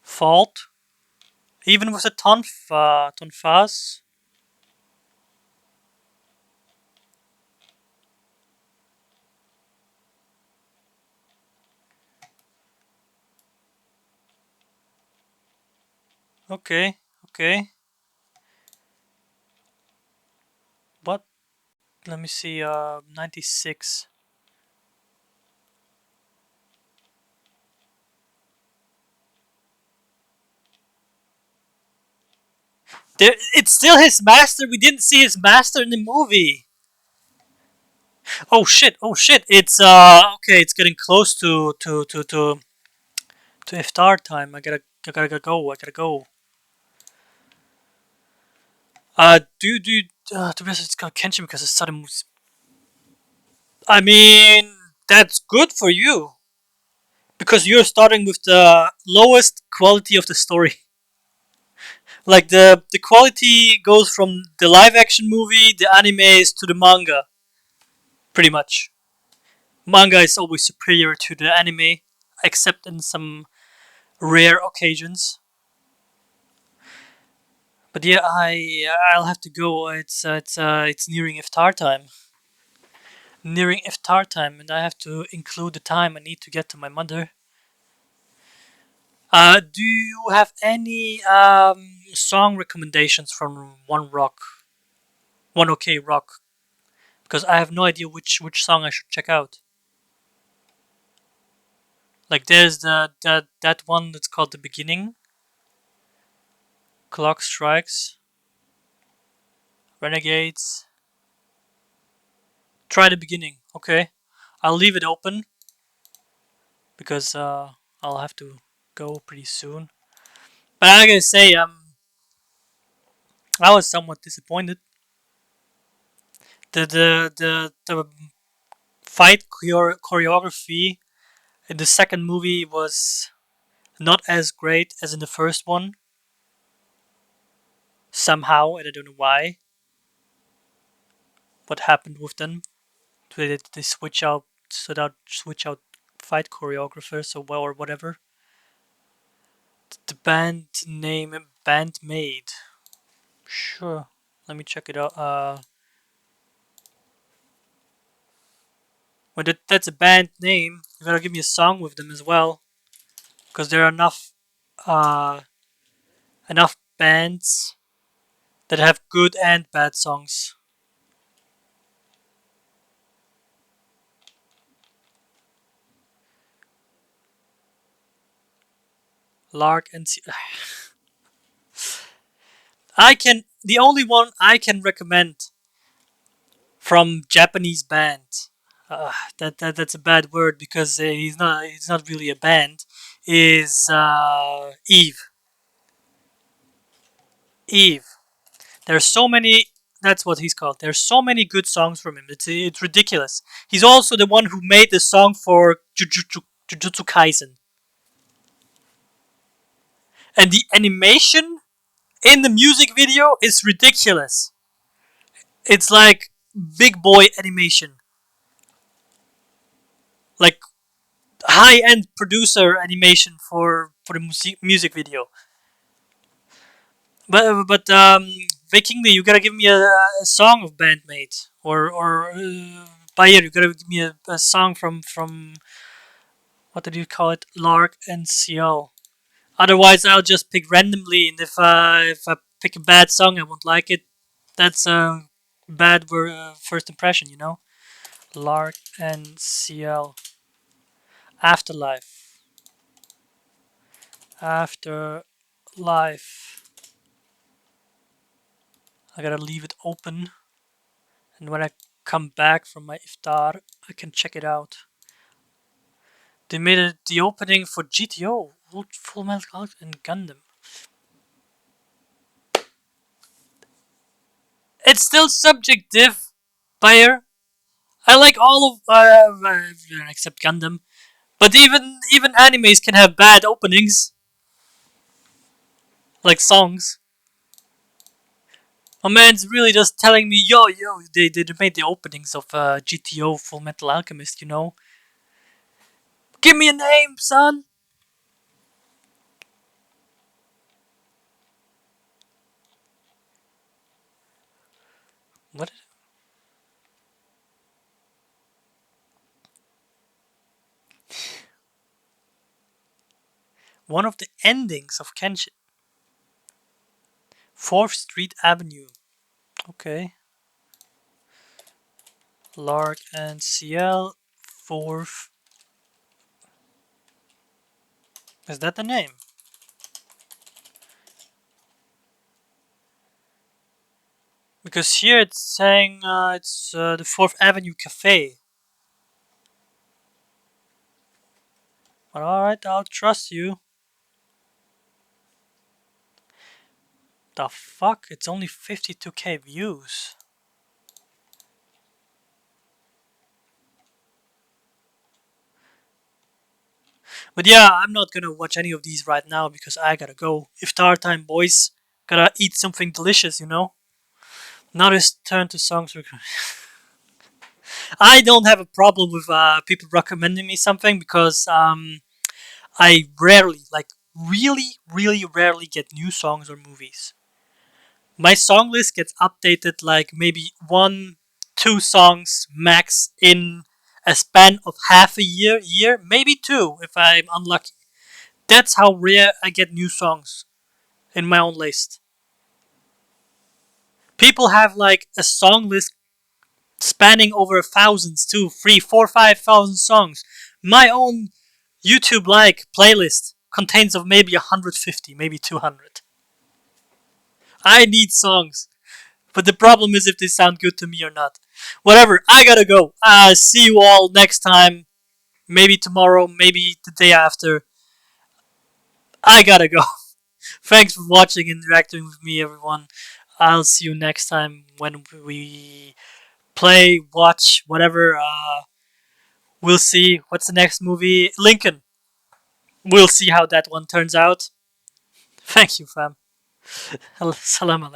fault. Even with the tonfas. Okay. Okay. What? Let me see. 96. There, it's still his master. We didn't see his master in the movie. Oh shit! Oh shit! It's okay. It's getting close to iftar time. I gotta go. I gotta go. To be honest, it's called Kenshin because it's sudden moves. I mean, that's good for you because you're starting with the lowest quality of the story. Like the quality goes from the live action movie, the animes to the manga, pretty much. Manga is always superior to the anime, except in some rare occasions. But yeah, I'll have to go. It's nearing iftar time. Nearing iftar time, and I have to include the time I need to get to my mother. Do you have any song recommendations from One OK Rock? Because I have no idea which song I should check out. Like there's that one that's called The Beginning, Clock Strikes, Renegades. Try The Beginning. Okay, I'll leave it open because I'll have to go pretty soon. But I gotta say, I was somewhat disappointed. The fight choreography in the second movie was not as great as in the first one. Somehow, and I don't know why. What happened with them? They switch out fight choreographers or well or whatever. The band name Bandmade. Sure. Let me check it out. Well, that's a band name. You gotta give me a song with them as well, because there are uh, enough bands that have good and bad songs. Lark and I can. The only one I can recommend from Japanese band. That's a bad word because he's not really a band. Is Eve. Eve. There's so many. That's what he's called. There's so many good songs from him. It's ridiculous. He's also the one who made the song for Jujutsu Kaisen, and the animation in the music video is ridiculous. It's like big boy animation, like high end producer animation for the music video. But Vikingly, you gotta give me a song of Bandmate or Bayer, you gotta give me a song from what did you call it, Lark and Ciel. Otherwise, I'll just pick randomly, and if I pick a bad song, I won't like it. That's a bad first impression, you know. Lark and Ciel. Afterlife. Afterlife. I gotta leave it open, and when I come back from my iftar, I can check it out. They made the opening for GTO, Full Metal Alchemist, and Gundam. It's still subjective, Bayer. I like all of except Gundam, but even animes can have bad openings, like songs. My man's really just telling me, yo, they made the openings of GTO Full Metal Alchemist, you know. Give me a name, son. What? One of the endings of Kenshin. 4th Street Avenue. Okay. Lark and CL. 4th. Is that the name? Because here it's saying it's the 4th Avenue Cafe. But alright, I'll trust you. The fuck? It's only 52k views. But yeah, I'm not gonna watch any of these right now because I gotta go. Iftar time, boys. Gotta eat something delicious, you know? Now it's turn to songs. I don't have a problem with people recommending me something because I rarely, like really, really rarely get new songs or movies. My song list gets updated like maybe one, two songs max in a span of half a year, maybe two if I'm unlucky. That's how rare I get new songs in my own list. People have like a song list spanning over thousands, two, three, four, 5,000 songs. My own YouTube like playlist contains of maybe 150, maybe 200. I need songs, but the problem is if they sound good to me or not. Whatever, I gotta go. See you all next time. Maybe tomorrow, maybe the day after. I gotta go. Thanks for watching and interacting with me, everyone. I'll see you next time when we play, watch, whatever. We'll see. What's the next movie? Lincoln. We'll see how that one turns out. Thank you, fam. Salam alaikum.